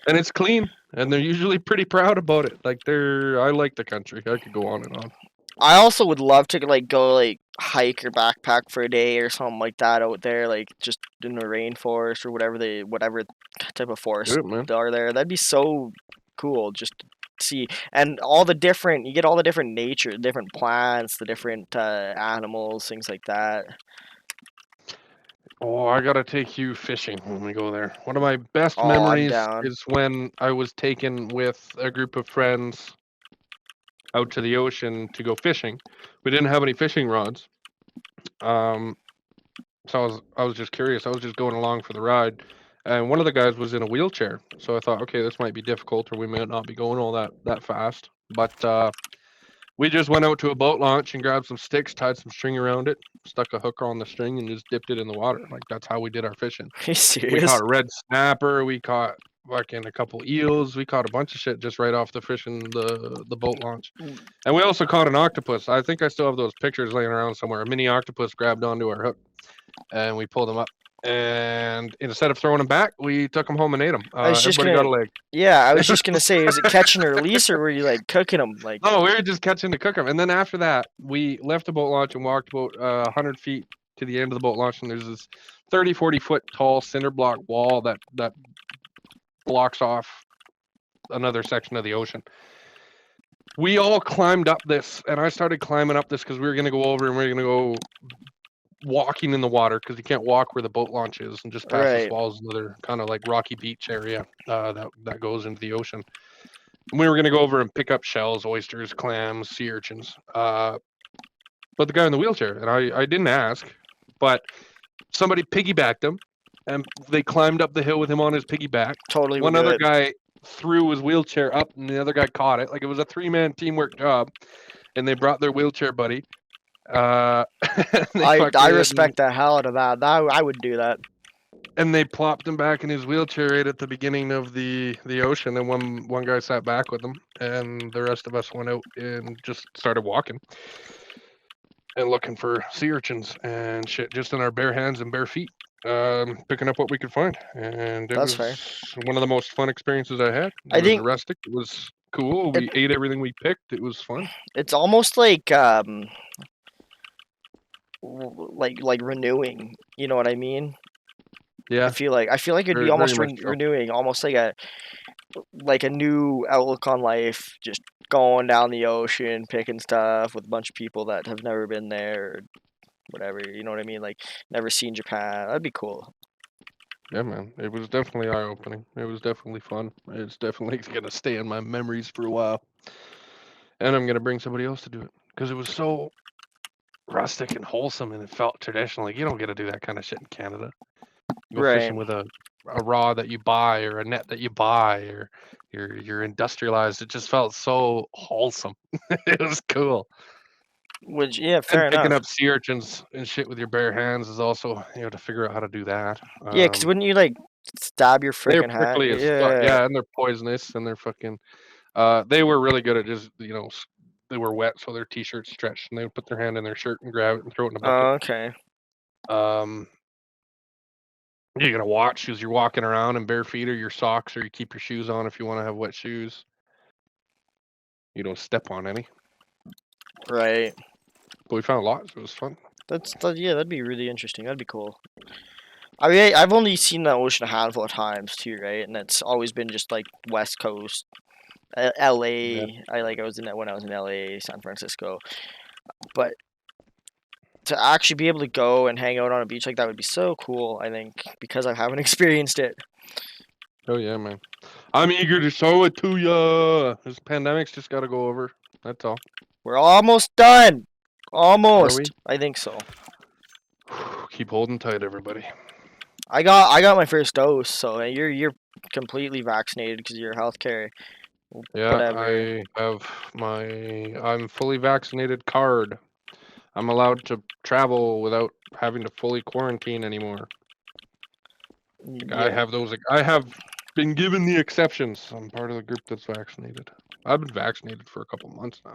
and it's clean, and they're usually pretty proud about it. Like I like the country. I could go on and on. I also would love to like go like hike or backpack for a day or something like that out there, like just in the rainforest or whatever type of forest Do it, man. are there. That'd be so cool just to see, and all the different you get all the different nature, different plants, the different animals, things like that. Oh, I gotta take you fishing when we go there. One of my best Oh, I'm memories down. is when I was taken with a group of friends out to the ocean to go fishing. We didn't have any fishing rods. So I was just curious. I was just going along for the ride, and one of the guys was in a wheelchair. So I thought, okay, this might be difficult, or we might not be going all that fast. But we just went out to a boat launch and grabbed some sticks, tied some string around it, stuck a hook on the string, and just dipped it in the water. Like that's how we did our fishing. Are you We serious? caught a red snapper. We caught fucking a couple eels. We caught a bunch of shit just right off the fishing the boat launch. And we also caught an octopus. I think I still have those pictures laying around somewhere. A mini octopus grabbed onto our hook, and we pulled him up. And instead of throwing him back, we took him home and ate him. I was just Everybody got a gonna, leg. yeah, I was just gonna say, was it catch and release or were you like cooking them? Like, No, we were just catching to cook them. And then after that, we left the boat launch and walked about 100 feet to the end of the boat launch. And there's this 30, 40 foot tall cinder block wall that blocks off another section of the ocean. We all climbed up this, and I started climbing up this because we were going to go over and we were going to go walking in the water because you can't walk where the boat launch is, and just past Right. this wall is another kind of like rocky beach area that goes into the ocean. And we were going to go over and pick up shells, oysters, clams, sea urchins. But the guy in the wheelchair, and I didn't ask, but somebody piggybacked him, and they climbed up the hill with him on his piggyback. Totally One would do other it. guy threw his wheelchair up, and the other guy caught it. Like it was a 3-man teamwork job, and they brought their wheelchair buddy. I respect the hell out of that. I would do that. And they plopped him back in his wheelchair right at the beginning of the ocean, and one guy sat back with him, and the rest of us went out and just started walking and looking for sea urchins and shit, just in our bare hands and bare feet, picking up what we could find. And it That's was fair. one of the most fun experiences I had. I It was think- rustic. It was cool. We ate everything we picked. It was fun. It's almost like renewing. You know what I mean? Yeah. I feel like it'd Very- be almost very much so. renewing, almost like a new outlook on life. Just going down the ocean, picking stuff with a bunch of people that have never been there, or whatever. You know what I mean? Like never seen Japan. That'd be cool. Yeah, man. It was definitely eye-opening. It was definitely fun. It's definitely gonna stay in my memories for a while. And I'm gonna bring somebody else to do it because it was so rustic and wholesome, and it felt traditional. Like you don't get to do that kind of shit in Canada. Go fishing Right. with a rod that you buy or a net that you buy, or you're industrialized. It just felt so wholesome. It was cool. Which yeah, fair And picking enough. up sea urchins and shit with your bare hands is also, to figure out how to do that. Yeah, because wouldn't you like stab your They're freaking hand? prickly as fuck. Yeah, and they're poisonous, and they're fucking. They were really good at just, they were wet, so their t-shirts stretched, and they would put their hand in their shirt and grab it and throw it in a bucket. Oh, okay. You're gonna watch because you're walking around in bare feet or your socks, or you keep your shoes on if you want to have wet shoes. You don't step on any. Right. But we found lots. It was fun. Yeah, that'd be really interesting. That'd be cool. I mean, I've only seen the ocean a handful of times too, right? And it's always been just like West Coast, LA. Yeah. I was in that when I was in LA, San Francisco. But to actually be able to go and hang out on a beach like that would be so cool, I think, because I haven't experienced it. Oh yeah, man. I'm eager to show it to ya. This pandemic's just got to go over. That's all. We're almost done. Almost. we? I think so. Keep holding tight, everybody. I got my first dose, so you're completely vaccinated because of your healthcare. Yeah, Whatever. I have I'm fully vaccinated card. I'm allowed to travel without having to fully quarantine anymore. Like, Yeah. I have been given the exceptions. I'm part of the group that's vaccinated. I've been vaccinated for a couple months now.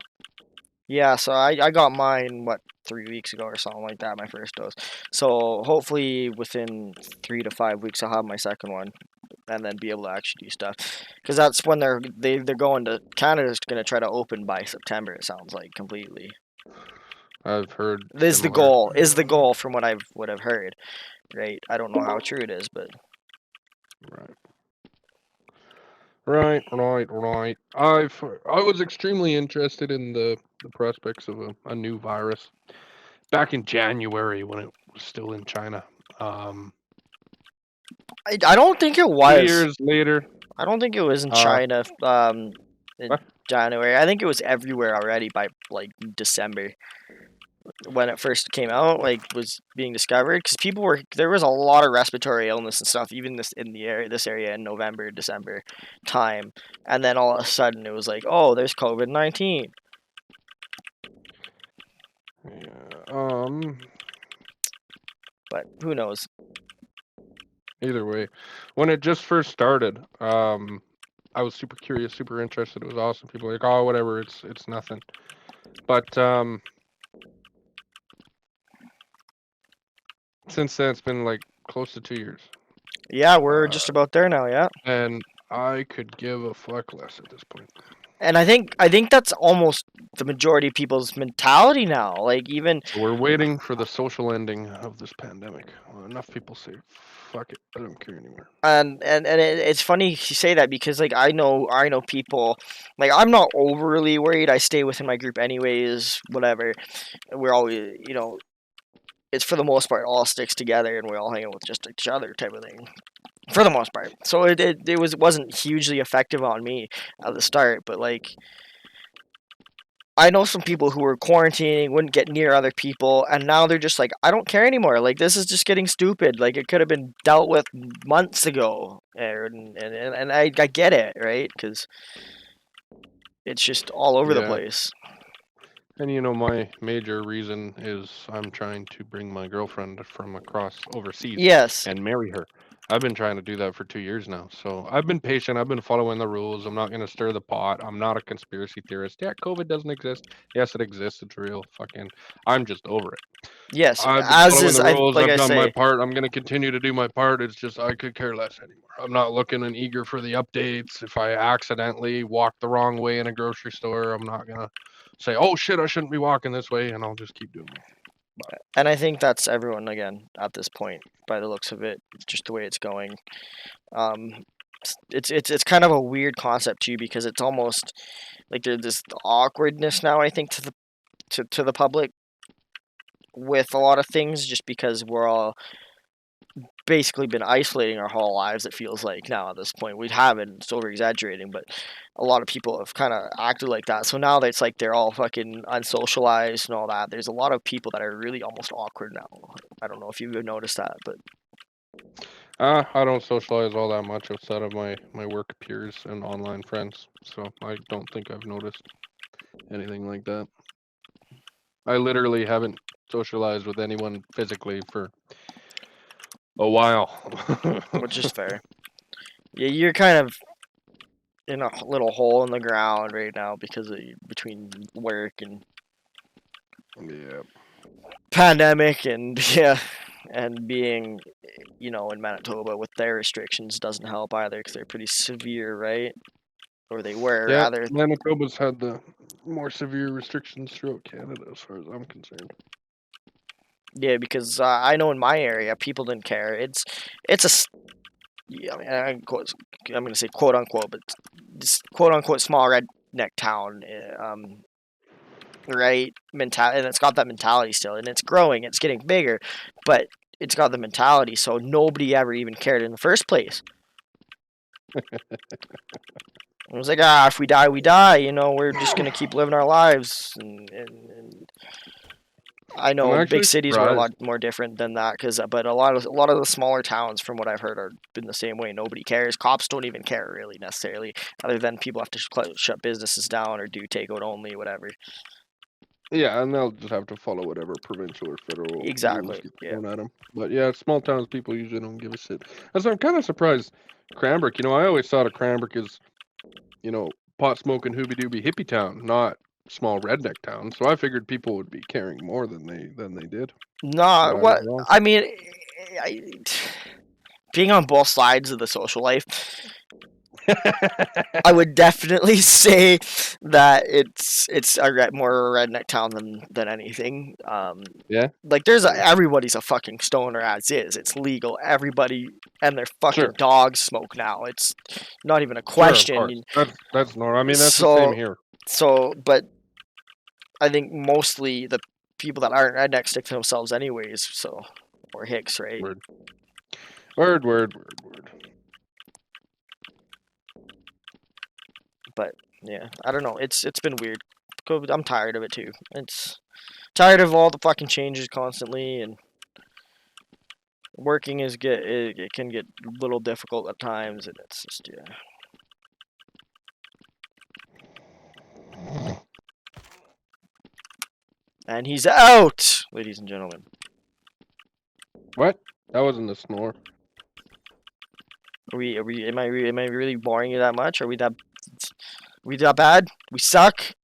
Yeah, so I got mine, 3 weeks ago or something like that, my first dose. So hopefully within 3 to 5 weeks I'll have my second one, and then be able to actually do stuff. Because that's when they're going to Canada's gonna try to open by September. It sounds like completely. I've heard This is the similar. goal. Is the goal from what I've heard, right? I don't know how true it is, but Right. Right. I was extremely interested in the prospects of a new virus back in January when it was still in China. I don't think it 2 was. years later, I don't think it was in uh, China. In what? January. I think it was everywhere already by like December when it first came out. Like was being discovered because there was a lot of respiratory illness and stuff even this area in November December time, and then all of a sudden it was like, oh, there's COVID-19. Yeah, But who knows? either way, when it just first started, I was super curious, super interested. It was awesome. People were like, oh, whatever, it's nothing. But since then, it's been like close to 2 years, Yeah, we're just about there now. Yeah. and I could give a fuck less at this point. And I think that's almost the majority of people's mentality now. Like even So we're waiting for the social ending of this pandemic. Well, enough people say, "Fuck it, I don't care anymore." it's funny you say that because like I know people, like I'm not overly worried. I stay within my group anyways. Whatever. We're always it's for the most part all sticks together and we all hang out with just each other type of thing. For the most part. So it wasn't hugely effective on me at the start, but like I know some people who were quarantining, wouldn't get near other people, and now they're just like, I don't care anymore. Like this is just getting stupid. Like it could have been dealt with months ago, and I get it, right? Because it's just all over the Yeah, place. and my major reason is I'm trying to bring my girlfriend from across overseas Yes, and marry her. I've been trying to do that for 2 years now. So I've been patient. I've been following the rules. I'm not going to stir the pot. I'm not a conspiracy theorist. Yeah, COVID doesn't exist. Yes, it exists. It's real. I'm just over it. yes. I've been As following is, the rules. like I've I done my say, part. I'm going to continue to do my part. It's just I could care less anymore. I'm not looking and eager for the updates. If I accidentally walk the wrong way in a grocery store, I'm not going to say, "Oh shit, I shouldn't be walking this way," and I'll just keep doing it. and I think that's everyone again at this point, by the looks of it, just the way it's going. Um, it's kind of a weird concept too because it's almost like there's this awkwardness now. I think to the public with a lot of things, just because we're all basically been isolating our whole lives. It feels like now at this point we haven't. It's over exaggerating, but a lot of people have kind of acted like that. So now that it's like they're all fucking unsocialized and all that. There's a lot of people that are really almost awkward now. I don't know if you've noticed that, but I don't socialize all that much outside of my work peers and online friends, so I don't think I've noticed anything like that. I literally haven't socialized with anyone physically for a while. which is fair. Yeah, you're kind of in a little hole in the ground right now because of between work and Yeah. pandemic and yeah, and being in Manitoba with their restrictions doesn't help either because they're pretty severe, right? Or they were Yeah, rather. Manitoba's had the more severe restrictions throughout Canada, as far as I'm concerned. Yeah, because I know in my area people didn't care. It's yeah, I mean, I'm gonna say quote unquote, but this quote unquote small redneck town, right? Mentality, and it's got that mentality still, and it's growing, it's getting bigger, but it's got the mentality, so nobody ever even cared in the first place. It was like, if we die, we die. We're just gonna keep living our lives, and I I'm know big actually cities were a lot surprised. more different than that, but a lot of the smaller towns, from what I've heard, are been the same way. Nobody cares. Cops don't even care really necessarily, other than people have to shut businesses down or do takeout only, whatever. Yeah, and they'll just have to follow whatever provincial or federal rules Exactly. get Yeah. thrown at them. But yeah, small towns people usually don't give a shit. And so I'm kind of surprised Cranbrook. I always thought of Cranbrook as, pot smoking hoobie doobie hippie town, not small redneck town. So I figured people would be caring more than they did. No, But I was what wrong. I mean, I, being on both sides of the social life, I would definitely say that it's more a redneck town than anything. Yeah. Like everybody's a fucking stoner as is. It's legal. Everybody and their fucking Sure. dogs smoke now. It's not even a Sure, of question. course. That's normal. I mean, that's the same here. But I think mostly the people that aren't redneck stick to themselves anyways. So, or hicks, right? Word. But yeah, I don't know. It's been weird. COVID, I'm tired of it too. It's tired of all the fucking changes constantly, and working it can get a little difficult at times, and it's just yeah. And he's out, ladies and gentlemen. What? That wasn't a snore. Am I really boring you that much? Are we that bad? We suck.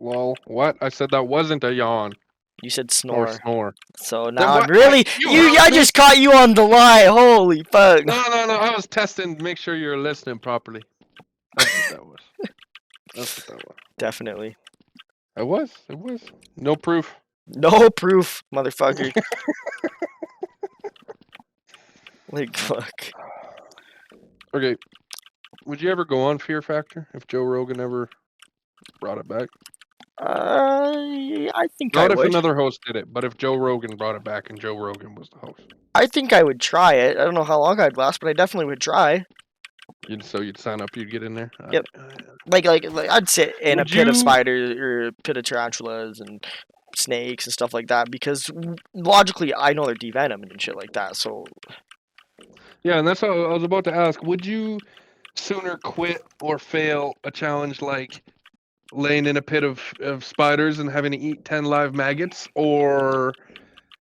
Lol. What? I said that wasn't a yawn You said or snore. snore. So now I'm what? really I just caught you on the lie. Holy fuck. No. I was testing to make sure you're listening properly. That's what that was. Definitely. It was. No proof. No proof, motherfucker. Like, fuck. Okay. Would you ever go on Fear Factor if Joe Rogan ever brought it back? I think Not I if would. another host did it, but if Joe Rogan brought it back and Joe Rogan was the host. I think I would try it. I don't know how long I'd last, but I definitely would try. You'd sign up, you'd get in there? Yep. Like I'd sit in Would a pit of you- spiders or a pit of tarantulas and snakes and stuff like that because logically I know they're devenomed and shit like that. So Yeah, and that's what I was about to ask. Would you sooner quit or fail a challenge like laying in a pit of spiders and having to eat 10 live maggots, or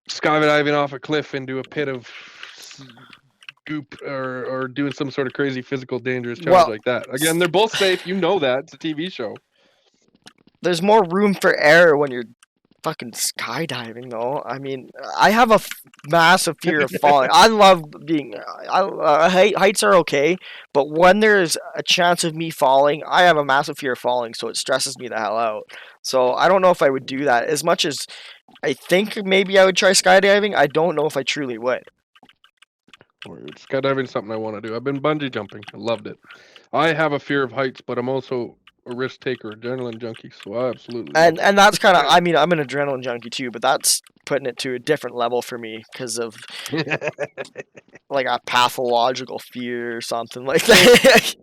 skydiving off a cliff into a pit of goop, or doing some sort of crazy physical dangerous challenge like that? Again, they're both safe. You know that. It's a TV show. there's more room for error when you're fucking skydiving, though. I mean, I have a massive fear of falling. I love being. Heights are okay, but when there's a chance of me falling, I have a massive fear of falling, so it stresses me the hell out. So I don't know if I would do that. As much as I think maybe I would try skydiving, I don't know if I truly would. Skydiving is something I want to do. I've been bungee jumping. I loved it. I have a fear of heights, but I'm also a risk taker, adrenaline junkie, so I absolutely. And that's kind of. I mean, I'm an adrenaline junkie too, but that's putting it to a different level for me because of like a pathological fear or something like that.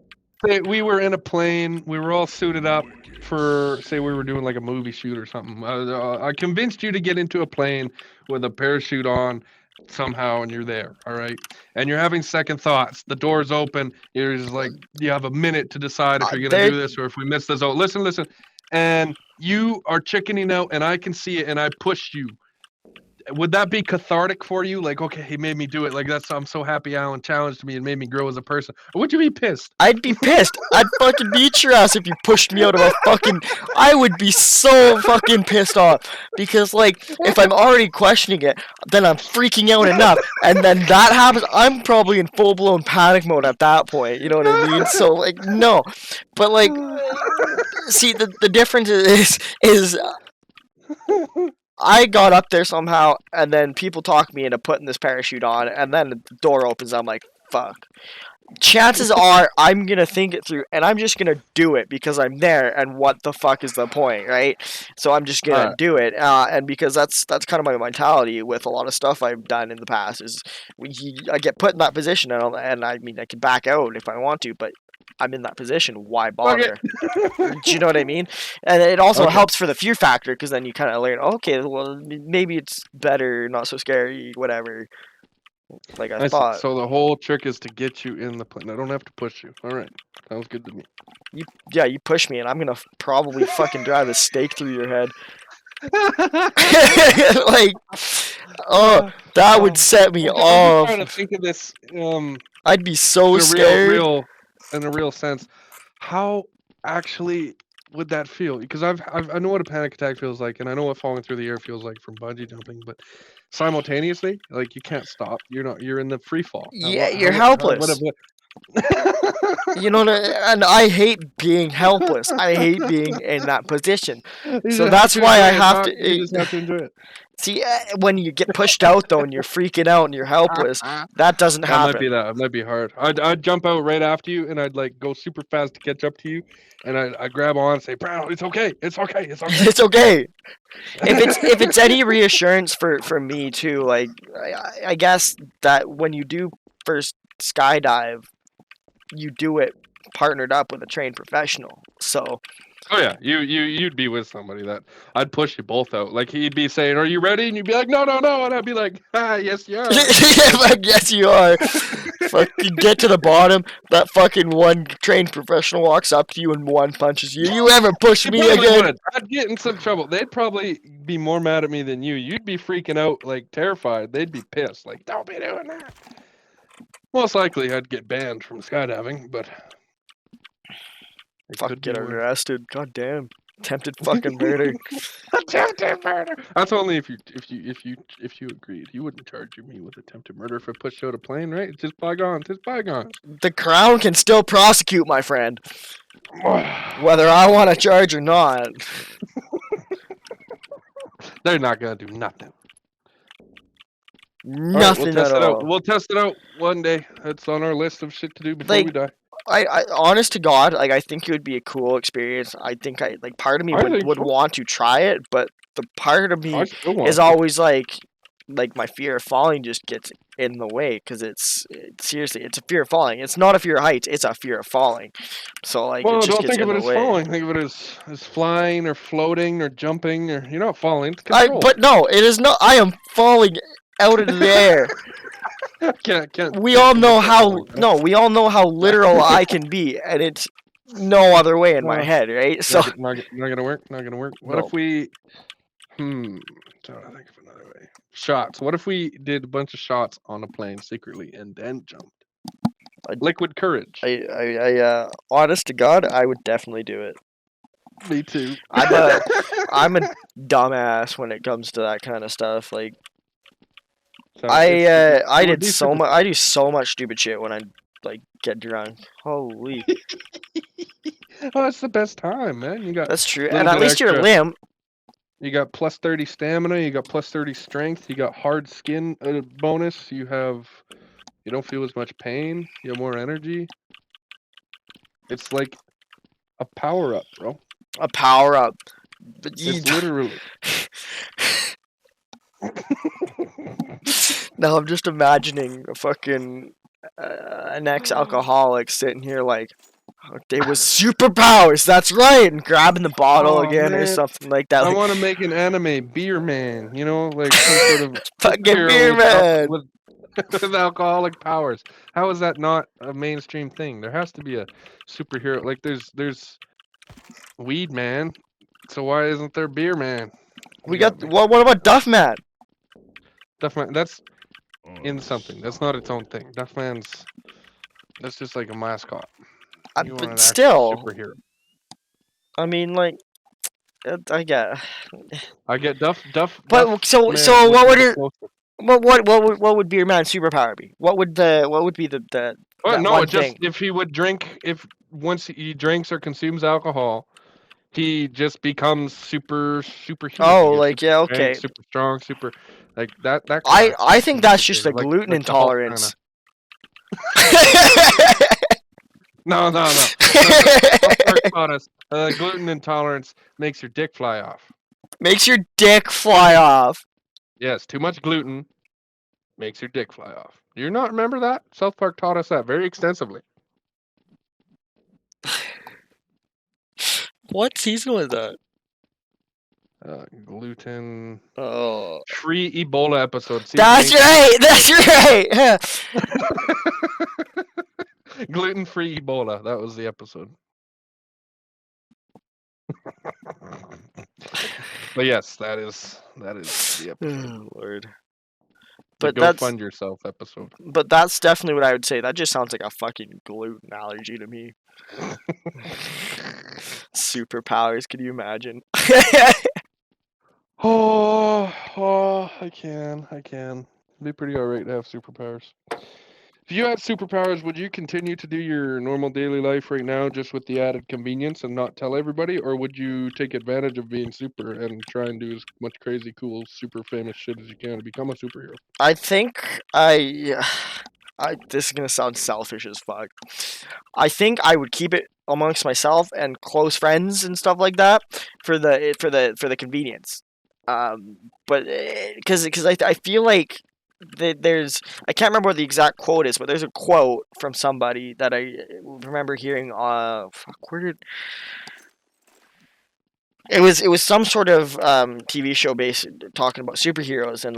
Say we were in a plane. We were all suited up for, say, we were doing like a movie shoot or something. I convinced you to get into a plane with a parachute on somehow, and you're there, all right? And you're having second thoughts. The door's open. You're just like, you have a minute to decide if you're gonna do this or if we miss this. Oh, listen. And you are chickening out, and I can see it, and I push you. Would that be cathartic for you? Like, okay, he made me do it. Like, I'm so happy Alan challenged me and made me grow as a person. Or would you be pissed? I'd be pissed. I'd fucking beat your ass if you pushed me out of a fucking. I would be so fucking pissed off because, like, if I'm already questioning it, then I'm freaking out enough, and then that happens. I'm probably in full blown panic mode at that point. You know what I mean? So, like, no, but like, see, the difference is. I got up there somehow, and then people talk me into putting this parachute on, and then the door opens. I'm like, fuck. Chances are I'm going to think it through, and I'm just going to do it because I'm there, and what the fuck is the point, right? So I'm just going to do it, and because that's kind of my mentality with a lot of stuff I've done in the past, is I get put in that position, and I mean, I can back out if I want to, but I'm in that position. Why bother? Do you know what I mean? And it also helps for the fear factor because then you kind of learn, okay, well, maybe it's better, not so scary, whatever. like I I see. thought. So the whole trick is to get you in the plane. I don't have to push you. All right, sounds good to me. You push me, and I'm gonna probably fucking drive a stake through your head. Like, oh, that would set me I'm off. just trying to think of this I'd be so in a scared. in a real sense. How actually would that feel? Because I know what a panic attack feels like, and I know what falling through the air feels like from bungee jumping, but simultaneously, like you can't stop. You're in the free fall. Yeah, you're helpless. You know, and I hate being helpless. I hate being in that position. So that's why I have to. You just have to enjoy it. See, when you get pushed out though, and you're freaking out and you're helpless, that doesn't That might happen. be that. It might be hard. I'd jump out right after you, and I'd like go super fast to catch up to you, and I grab on and say, "Brown, it's okay, it's okay, it's okay." It's okay. If it's any reassurance for me too, like I guess that when you do first skydive, you do it partnered up with a trained professional. So Oh yeah, you'd be with somebody that I'd push you both out. Like he'd be saying, "Are you ready?" And you'd be like, "No, no, no," and I'd be like, "Ah, yes, you are." like, yes, you are. Fucking get to the bottom. That fucking one trained professional walks up to you and one punches you. You ever push You me probably again? would. I'd get in some trouble. They'd probably be more mad at me than you. You'd be freaking out, like terrified. They'd be pissed, like, "Don't be doing that." Most likely, I'd get banned from skydiving, but it Fuck, could get be worse. arrested. God damn. Attempted fucking murder. Attempted murder. That's only if you agreed. You wouldn't charge me with attempted murder if I pushed out a plane, right? It's just bygones. It's bygones. The Crown can still prosecute, my friend. Whether I want to charge or not. They're not gonna do nothing. Nothing we'll test at it all. out. We'll test it out one day. It's on our list of shit to do before we Like, die. I honest to God, like I think it would be a cool experience. I think part of me I would think so. want to try it, but the part of me I still want is to. always like my fear of falling just gets in the way because seriously, it's a fear of falling. It's not a fear of heights, it's a fear of falling. So like Well, it just don't gets think of in it the as way. falling. Think of it as flying or floating or jumping or you're not falling. It's control. But no, it is not. I am falling out into the air. We all know how literal I can be, and it's no other way in my head, right? So not gonna work. Not gonna work. What if we? Trying to think of another way. Shots. What if we did a bunch of shots on a plane secretly and then jumped? Liquid courage. honest to God, I would definitely do it. Me too. I'm a dumbass when it comes to that kind of stuff. Like So I would did be so super- much. I do so much stupid shit when I like get drunk. Holy, Oh, that's the best time, man. You got that's true. little And at bit least you're extra. limp. You got plus 30 stamina. You got plus 30 strength. You got hard skin bonus. You don't feel as much pain. You have more energy. It's like a power up, bro. A power up. But It's literally. now I'm just imagining a fucking an ex-alcoholic sitting here like, they was superpowers. That's right, and grabbing the bottle Oh, again or man. something like that. I Like, want to make an anime, Beer Man. You know, like some sort of fucking superhero beer man. with alcoholic powers. How is that not a mainstream thing? There has to be a superhero. Like there's Weed Man. So why isn't there Beer Man? We You got me. what about Duff Man? Duffman. That's in something. That's not its own thing. That's just like a mascot. You want an But actual still, superhero. I mean, like, I get. I get Duff. But Duff so Man so would what be would the it? closest. What would Beer Man's superpower be? What would be the Oh, that no, one it just thing? if he would drink, if once he drinks or consumes alcohol, he just becomes superhuman. Oh, He gets like, super yeah, strength, okay. super strong, super like that. That I think that's just a gluten like the Hulk kinda. intolerance. No. South Park taught us gluten intolerance makes your dick fly off. Makes your dick fly off. Yes, too much gluten makes your dick fly off. Do you not remember that? South Park taught us that very extensively. What season was that? Gluten Oh, free Ebola episode. See, that's right. That's right. Gluten free Ebola. That was the episode. But yes, that is the episode. Oh, Lord. The But go that's fund yourself episode. but that's definitely what I would say. That just sounds like a fucking gluten allergy to me. Superpowers, can you imagine? I can. It'd be pretty alright to have superpowers. If you had superpowers, would you continue to do your normal daily life right now just with the added convenience and not tell everybody? Or would you take advantage of being super and try and do as much crazy, cool, super famous shit as you can to become a superhero? I think this is gonna sound selfish as fuck. I think I would keep it amongst myself and close friends and stuff like that for the convenience. But because I feel like there's I can't remember what the exact quote is, but there's a quote from somebody that I remember hearing. Where did it was some sort of TV show based talking about superheroes and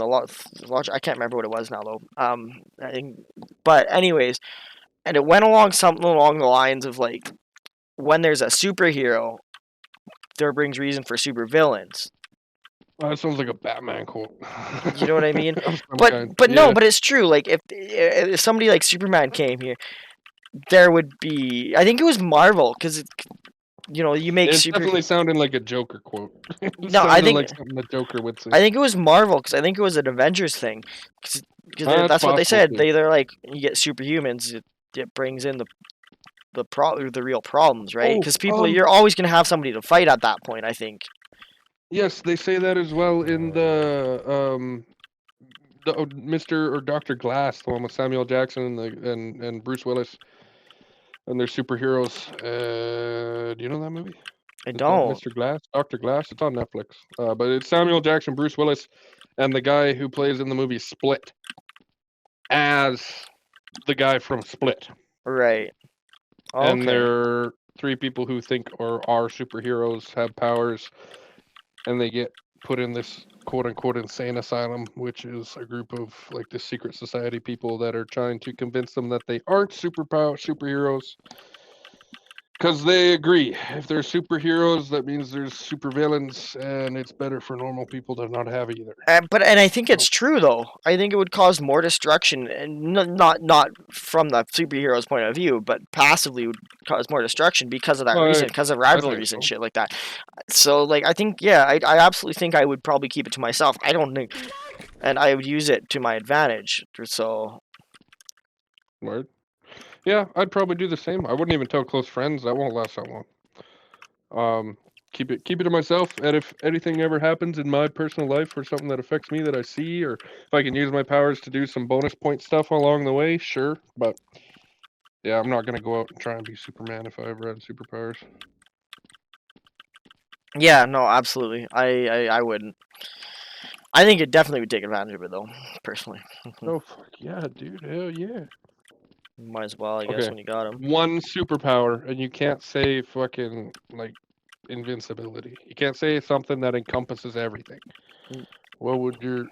I can't remember what it was now though. I think, but anyways, and it went along something along the lines of like when there's a superhero, there brings reason for supervillains. That sounds like a Batman quote. You know what I mean? Of some But kind. no, Yeah. but it's true. Like if somebody like Superman came here, there would be. I think it was Marvel because you make It's super. definitely sounding like a Joker quote. It No, I sounded think like something the Joker would say. I think it was Marvel because I think it was an Avengers thing. Because That's that's what they possible, said. too. They're like you get superhumans. It brings in the real problems, right? Oh, Because you're always gonna have somebody to fight at that point. I think. yes, they say that as well in the Mr. or Dr. Glass, the one with Samuel Jackson and Bruce Willis, and they're superheroes. Do you know that movie? I It's called don't. Mr. Glass, Dr. Glass. It's on Netflix. But it's Samuel Jackson, Bruce Willis, and the guy who plays in the movie Split as the guy from Split. Right. And Okay. they're three people who think or are superheroes, have powers, and they get put in this quote unquote insane asylum, which is a group of like the secret society people that are trying to convince them that they aren't superheroes. Because they agree, if they're superheroes, that means there's supervillains, and it's better for normal people to not have either. But I think it's true though. I think it would cause more destruction, and not from the superhero's point of view, but passively would cause more destruction because of that reason, because of rivalries and so. shit like that. So like I think I absolutely think I would probably keep it to myself. I don't think, and I would use it to my advantage. So Word. Yeah, I'd probably do the same. I wouldn't even tell close friends. That won't last that long. Keep it to myself. And if anything ever happens in my personal life or something that affects me that I see, or if I can use my powers to do some bonus point stuff along the way, sure. But yeah, I'm not gonna go out and try and be Superman if I ever had superpowers. yeah, no, absolutely. I wouldn't. I think it definitely would take advantage of it though, personally. Oh fuck yeah, dude! Hell yeah! Might as well, I guess, Okay. when you got him. One superpower, and you can't say fucking like invincibility. You can't say something that encompasses everything. What would your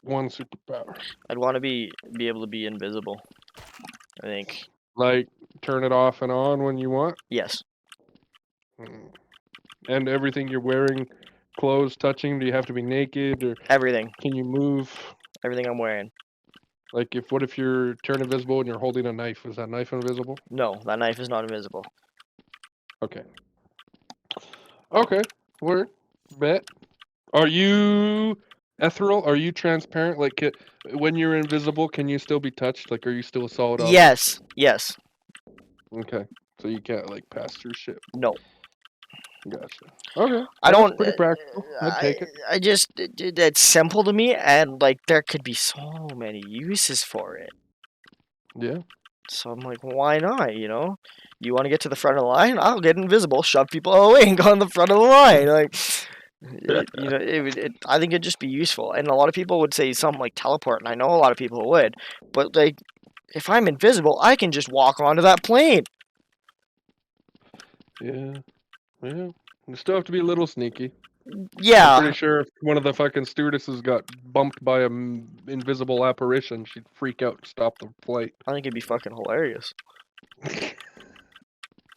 one superpower? I'd want to be able to be invisible. I think. Like turn it off and on when you want? Yes. And everything you're wearing, clothes touching, do you have to be naked or Everything. can you move? Everything I'm wearing. Like what if you're turn invisible and you're holding a knife? Is that knife invisible? No, that knife is not invisible. Okay. Okay. Word. Bet. Are you ethereal? Are you transparent? Like when you're invisible, can you still be touched? Like are you still a solid object? Yes. Yes. Okay. So you can't like pass through shit. No. Gotcha. Okay. I That's don't. pretty practical. I'd take it. I just it's simple to me, and like there could be so many uses for it. Yeah. So I'm like, why not? You know, you want to get to the front of the line? I'll get invisible, shove people away, and go on the front of the line. Like, I think it'd just be useful. And a lot of people would say something like teleport, and I know a lot of people would. But like, if I'm invisible, I can just walk onto that plane. Yeah. Yeah. You still have to be a little sneaky. I'm Yeah, pretty sure if one of the fucking stewardesses got bumped by an invisible apparition, she'd freak out and stop the flight. I think it'd be fucking hilarious.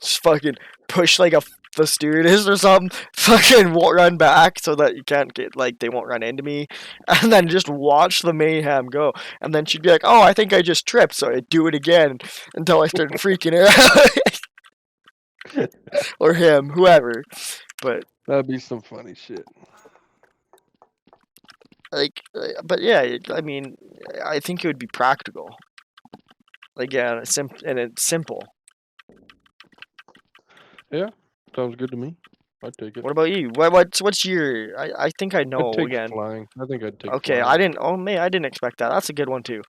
Just fucking push like the stewardess or something. Fucking run back so that you can't get like they won't run into me, and then just watch the mayhem go. And then she'd be like, "Oh, I think I just tripped," so I'd do it again until I started freaking her out, or him, whoever. But That'd be some funny shit. but yeah, I mean, I think it would be practical. Like yeah, and it's simple. Sounds good to me. I'd take it. What about you? What's your? I think I know I'd take again. flying. I think I'd take Okay, flying. I didn't. Oh man, I didn't expect that. That's a good one too.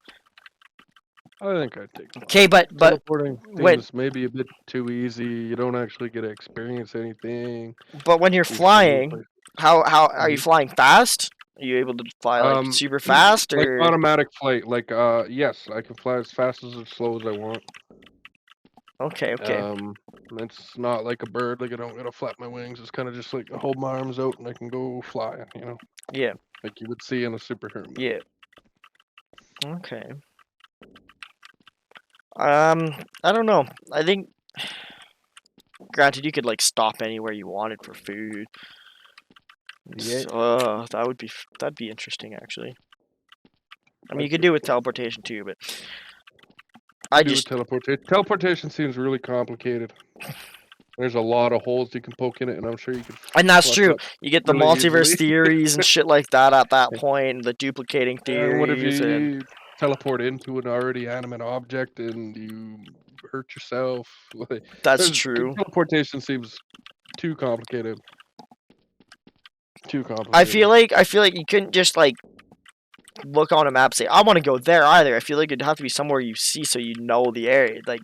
I think I'd take flying. Okay, but Teleporting when- seems maybe a bit too easy. You don't actually get to experience anything. when you're You see flying, places. how are you Mhm. flying fast? Are you able to fly like super fast Like or? automatic flight. Like yes, I can fly as fast as slow as I want. Okay, okay. It's not like a bird. Like I don't gotta flap my wings. It's kind of just like I hold my arms out and I can go fly. You know, Yeah, like you would see in a superhero movie. yeah. Okay. I don't know. I think, granted, you could like stop anywhere you wanted for food. Yeah. That'd be interesting actually. I mean, you could do it with teleportation too, but Teleportation seems really complicated. There's a lot of holes you can poke in it, and I'm sure you can. and that's fuck true. up You get the really multiverse easily. theories and shit like that at that point, the duplicating And what if theories, and you teleport into an already animate object and you hurt yourself? that's true. Teleportation seems too complicated. Too complicated. I feel like you couldn't just like look on a map and say I want to go there either. I feel like it'd have to be somewhere you see so you know the area, like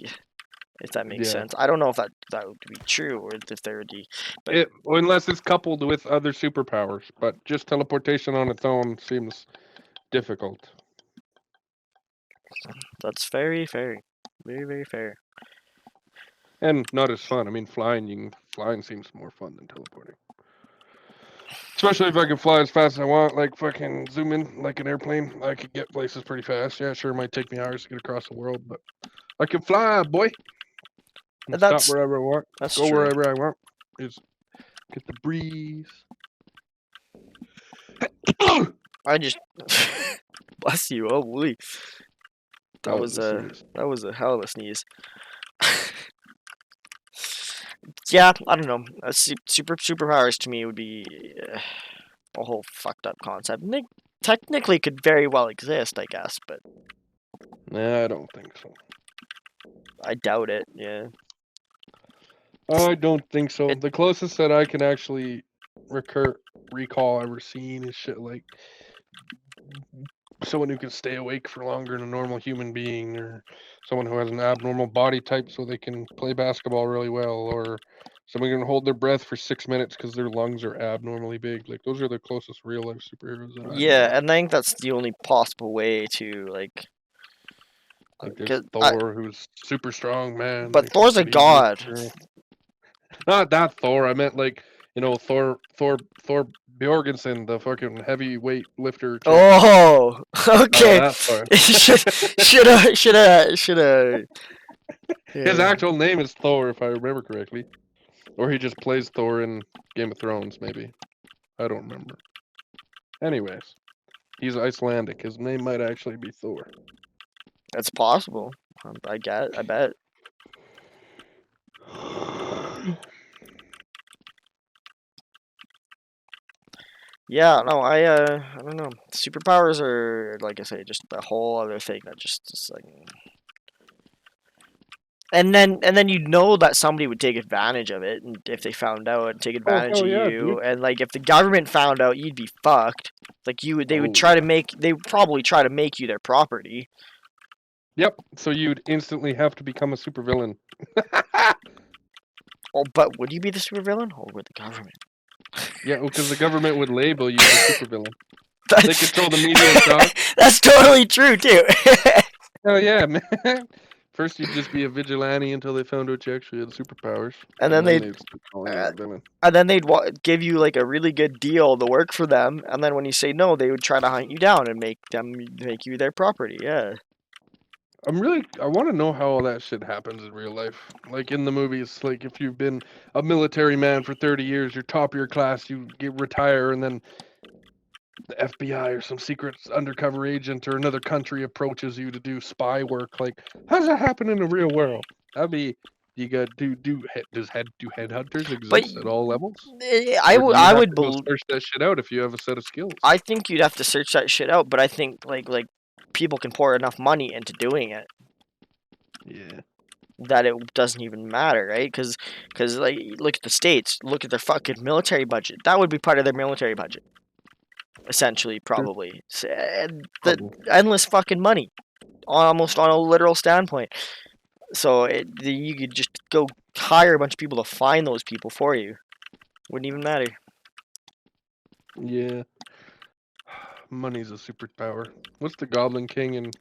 if that makes Yeah. sense. I don't know if that would be true or if there would be. Unless it's coupled with other superpowers, but just teleportation on its own seems difficult. That's very fair, very very fair. And not as fun. I mean, flying seems more fun than teleporting. Especially if I can fly as fast as I want, like fucking zoom in like an airplane. I could get places pretty fast. Yeah, sure, it might take me hours to get across the world, but I can fly, boy. And That's- stop wherever I want. That's Go true. wherever I want. Just get the breeze. I just bless you. Oh, holy. That Oh, was this a is- hell of a sneeze. Yeah, I don't know. Superpowers to me would be a whole fucked up concept. And they technically could very well exist, I guess, but Nah, I don't think so. I doubt it. Yeah. I don't think so. The closest that I can actually recall ever seen is shit like someone who can stay awake for longer than a normal human being, or someone who has an abnormal body type so they can play basketball really well, or someone can hold their breath for 6 minutes because their lungs are abnormally big. Like those are the closest real life superheroes that I know. Yeah, and I think that's the only possible way to like. Like there's 'cause Thor, who's super strong, man. But like, Thor's a pretty god. good. Not that Thor. I meant like Thor Bjorgensen, the fucking heavyweight lifter. chick. Oh, okay. that Thor. shoulda. His actual name is Thor, if I remember correctly, or he just plays Thor in Game of Thrones, maybe. I don't remember. Anyways, he's Icelandic. His name might actually be Thor. That's possible. I bet. Yeah, no, I don't know. Superpowers are, like I say, just a whole other thing that just like. And then you know that somebody would take advantage of it, and if they found out, and take advantage hell of yeah, you, dude. and like if the government found out, you'd be fucked. Like they would try to make, they would probably try to make you their property. Yep. So you'd instantly have to become a supervillain. Oh, but would you be the supervillain, or would the government? Yeah, because the government would label you as a supervillain. They That's, control the media, dog. that's totally true too. Hell yeah, man. First, you'd just be a vigilante until they found out you actually had superpowers. And then they'd start calling you a villain. and then they'd give you like a really good deal to work for them, and then when you say no, they would try to hunt you down and make you their property. Yeah. I want to know how all that shit happens in real life. Like in the movies, like if you've been a military man for 30 years, you're top of your class, you retire, and then the FBI or some secret undercover agent or another country approaches you to do spy work. Like, how does that happen in the real world? That'd be do headhunters exist at all levels? I Or do you I have would to go believe. search that shit out if you have a set of skills. I think you'd have to search that shit out, but I think like people can pour enough money into doing it Yeah. that it doesn't even matter, right? Because like look at the states, look at their fucking military budget. That would be part of their military budget, essentially, probably. The endless fucking money, almost on a literal standpoint. So you could just go hire a bunch of people to find those people for you. Wouldn't even matter. Yeah. Money's a superpower. What's the Goblin King in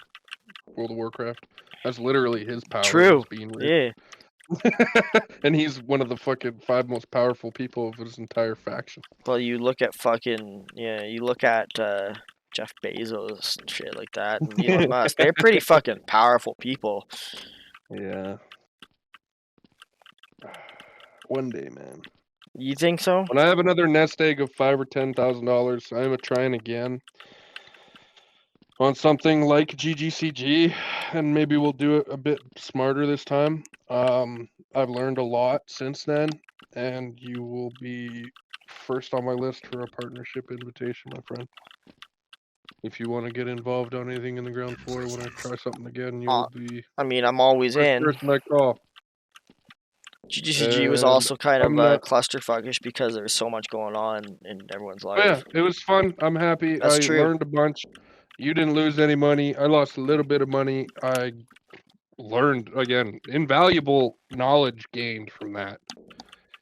World of Warcraft? That's literally his power. True. Being rich. Yeah. And he's one of the fucking 5 most powerful people of his entire faction. Well, you look at you look at Jeff Bezos and shit like that, and Elon Musk. They're pretty fucking powerful people. Yeah. One day, man. You think so? When I have another nest egg of $5,000 or $10,000, I'm trying again on something like GGCG, and maybe we'll do it a bit smarter this time. I've learned a lot since then, and you will be first on my list for a partnership invitation, my friend. If you want to get involved on anything in the ground floor when I try something again, you will be. I mean, I'm always in. First person I call. GGCG was also kind of clusterfuckish because there was so much going on in everyone's life. Yeah, it was fun. I'm happy. That's true. Learned a bunch. You didn't lose any money. I lost a little bit of money. I learned, again, invaluable knowledge gained from that.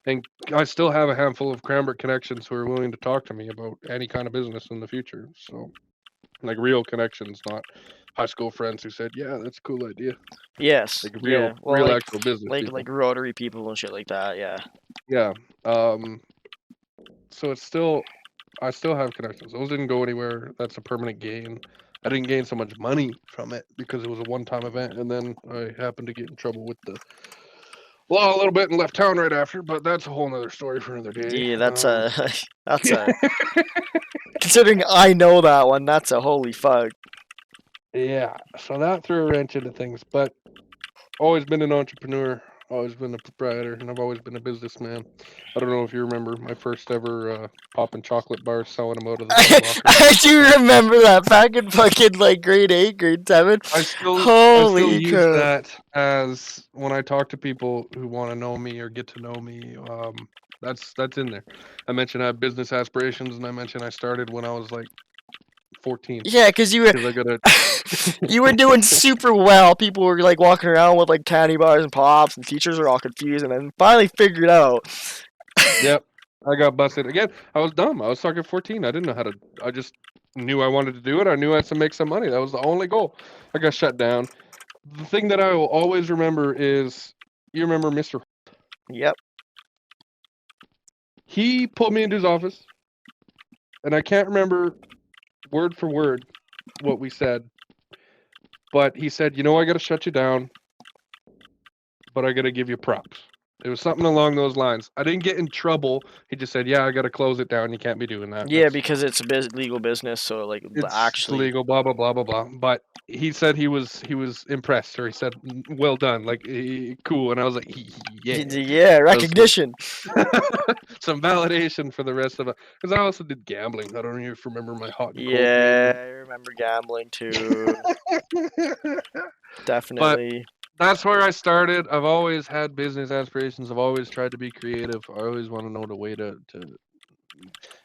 And I still have a handful of Cranbrook connections who are willing to talk to me about any kind of business in the future. So, like real connections, not high school friends who said, "Yeah, that's a cool idea." Yes. Like real, real actual business. Like Rotary people and shit like that. Yeah. Yeah. So it's still, I still have connections. Those didn't go anywhere. That's a permanent gain. I didn't gain so much money from it because it was a one-time event, and then I happened to get in trouble with the law a little bit and left town right after. But that's a whole nother story for another day. Yeah, that's a considering I know that one, that's a holy fuck. Yeah, so that threw a wrench into things, but always been an entrepreneur, always been a proprietor, and I've always been a businessman. I don't know if you remember my first ever popping chocolate bars, selling them out of the locker. I do remember that back in fucking like grade 8, grade 7. I still use that as when I talk to people who want to know me or get to know me. That's in there. I mentioned I have business aspirations, and I mentioned I started when I was like 14. Yeah, because you were you were doing super well. People were like walking around with like candy bars and pops, and teachers were all confused, and then finally figured out. Yep, I got busted again. I was dumb. I was fucking 14. I didn't know how to. I just knew I wanted to do it. I knew I had to make some money. That was the only goal. I got shut down. The thing that I will always remember is, you remember Mr. Yep. He pulled me into his office, and I can't remember word for word what we said, but he said, I got to shut you down, but I got to give you props. It was something along those lines. I didn't get in trouble. He just said, I got to close it down. You can't be doing that. Yeah, because it's a legal business, so like it's actually legal, blah, blah, blah, blah, blah. But he said he was impressed, or he said, well done, like, cool. And I was like, yeah. Yeah, recognition. Some validation for the rest of it. Because I also did gambling. I don't even remember my hot and cold. Yeah, I remember gambling too. Definitely. But that's where I started. I've always had business aspirations. I've always tried to be creative. I always want to know the way to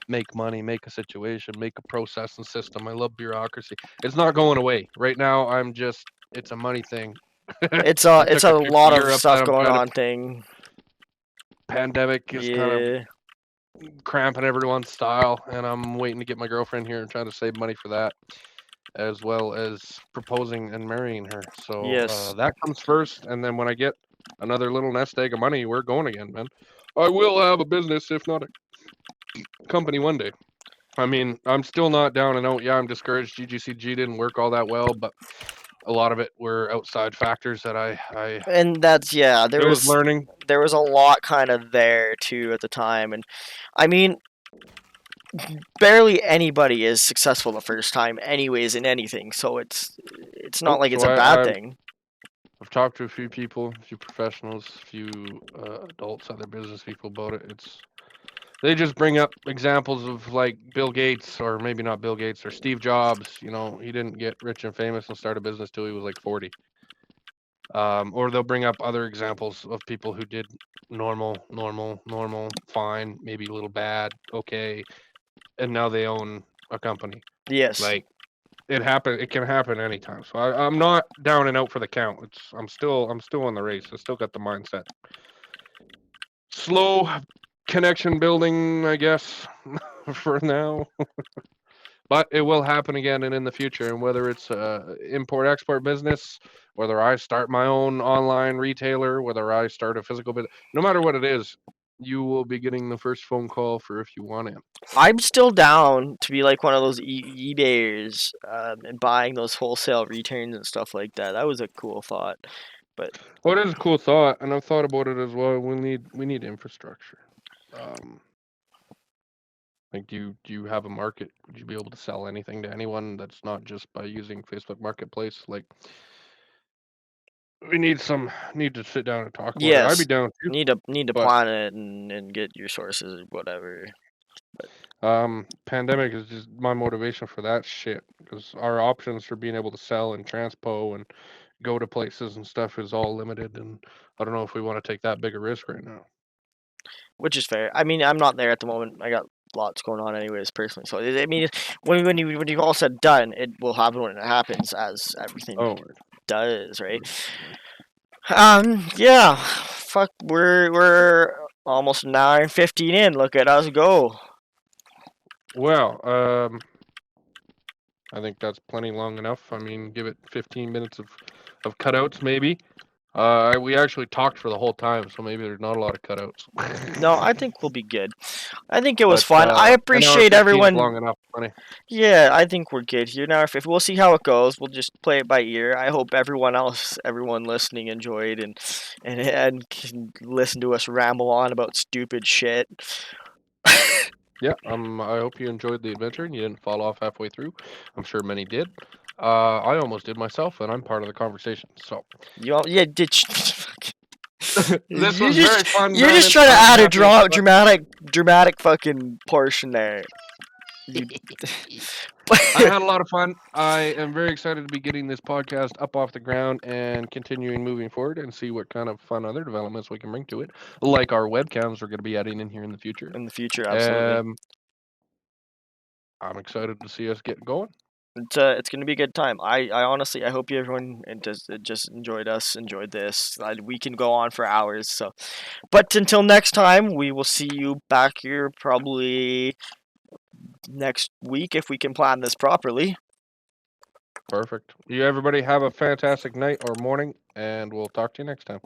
make money, make a situation, make a process and system. I love bureaucracy. It's not going away. Right now, it's a money thing. It's a lot of stuff going on thing. Pandemic is kind of cramping everyone's style, and I'm waiting to get my girlfriend here and trying to save money for that. as well as proposing and marrying her. So Yes. that comes first, and then when I get another little nest egg of money, we're going again, man. I will have a business, if not a company, one day. I mean, I'm still not down and out. Yeah, I'm discouraged. GGCG didn't work all that well, but a lot of it were outside factors that I And that's yeah, it was learning. there was a lot kind of there too at the time, and I mean, barely anybody is successful the first time, anyways, in anything. So it's not Nope. like So it's a bad I thing. I've talked to a few people, a few professionals, a few adults, other business people about it. They just bring up examples of like Bill Gates, or maybe not Bill Gates, or Steve Jobs. You know, he didn't get rich and famous and start a business till he was like 40. Or they'll bring up other examples of people who did normal, fine, maybe a little bad, okay, and now they own a company. Yes. Like it can happen anytime. So I'm not down and out for the count. I'm still in the race. I still got the mindset. Slow connection building, I guess, for now. But it will happen again and in the future. And whether it's import export business, whether I start my own online retailer, whether I start a physical business, no matter what it is, you will be getting the first phone call for if you want in. I'm still down to be like one of those eBayers and buying those wholesale returns and stuff like that. That was a cool thought. Well, it is a cool thought, and I've thought about it as well. We need infrastructure. Like, do you have a market? Would you be able to sell anything to anyone that's not just by using Facebook Marketplace? Like, we need to sit down and talk about it. I'd be Yes, down too. need to But plan it and get your sources or whatever. pandemic is just my motivation for that shit, because our options for being able to sell and transpo and go to places and stuff is all limited, and I don't know if we want to take that big a risk right now. Which is fair. I mean, I'm not there at the moment. I got lots going on anyways personally. So I mean, when you all said done, it will happen when it happens, as everything Oh, does, right? Yeah. Fuck, we're almost an hour and 15 in. Look at us go. well, I think that's plenty long enough. I mean, give it 15 minutes of cutouts maybe. We actually talked for the whole time, so maybe there's not a lot of cutouts. No, I think we'll be good. I think it was But fun. I an hour appreciate 15 is everyone. long enough. Funny. Yeah, I think we're good here now. If we'll see how it goes, we'll just play it by ear. I hope everyone listening enjoyed and can listen to us ramble on about stupid shit. Yeah. I hope you enjoyed the adventure and you didn't fall off halfway through. I'm sure many did. I almost did myself, and I'm part of the conversation. So Yeah, did this you was just very fun. you're man. just It's trying to fun, add a happy, but dramatic fucking portion there. You, I had a lot of fun. I am very excited to be getting this podcast up off the ground and continuing moving forward and see what kind of fun other developments we can bring to it, like our webcams we're going to be adding in here in the future. in the future, absolutely. I'm excited to see us get going. It's gonna be a good time. I honestly I hope everyone just enjoyed this. We can go on for hours. So, but until next time, we will see you back here probably next week if we can plan this properly. Perfect. You everybody have a fantastic night or morning, and we'll talk to you next time.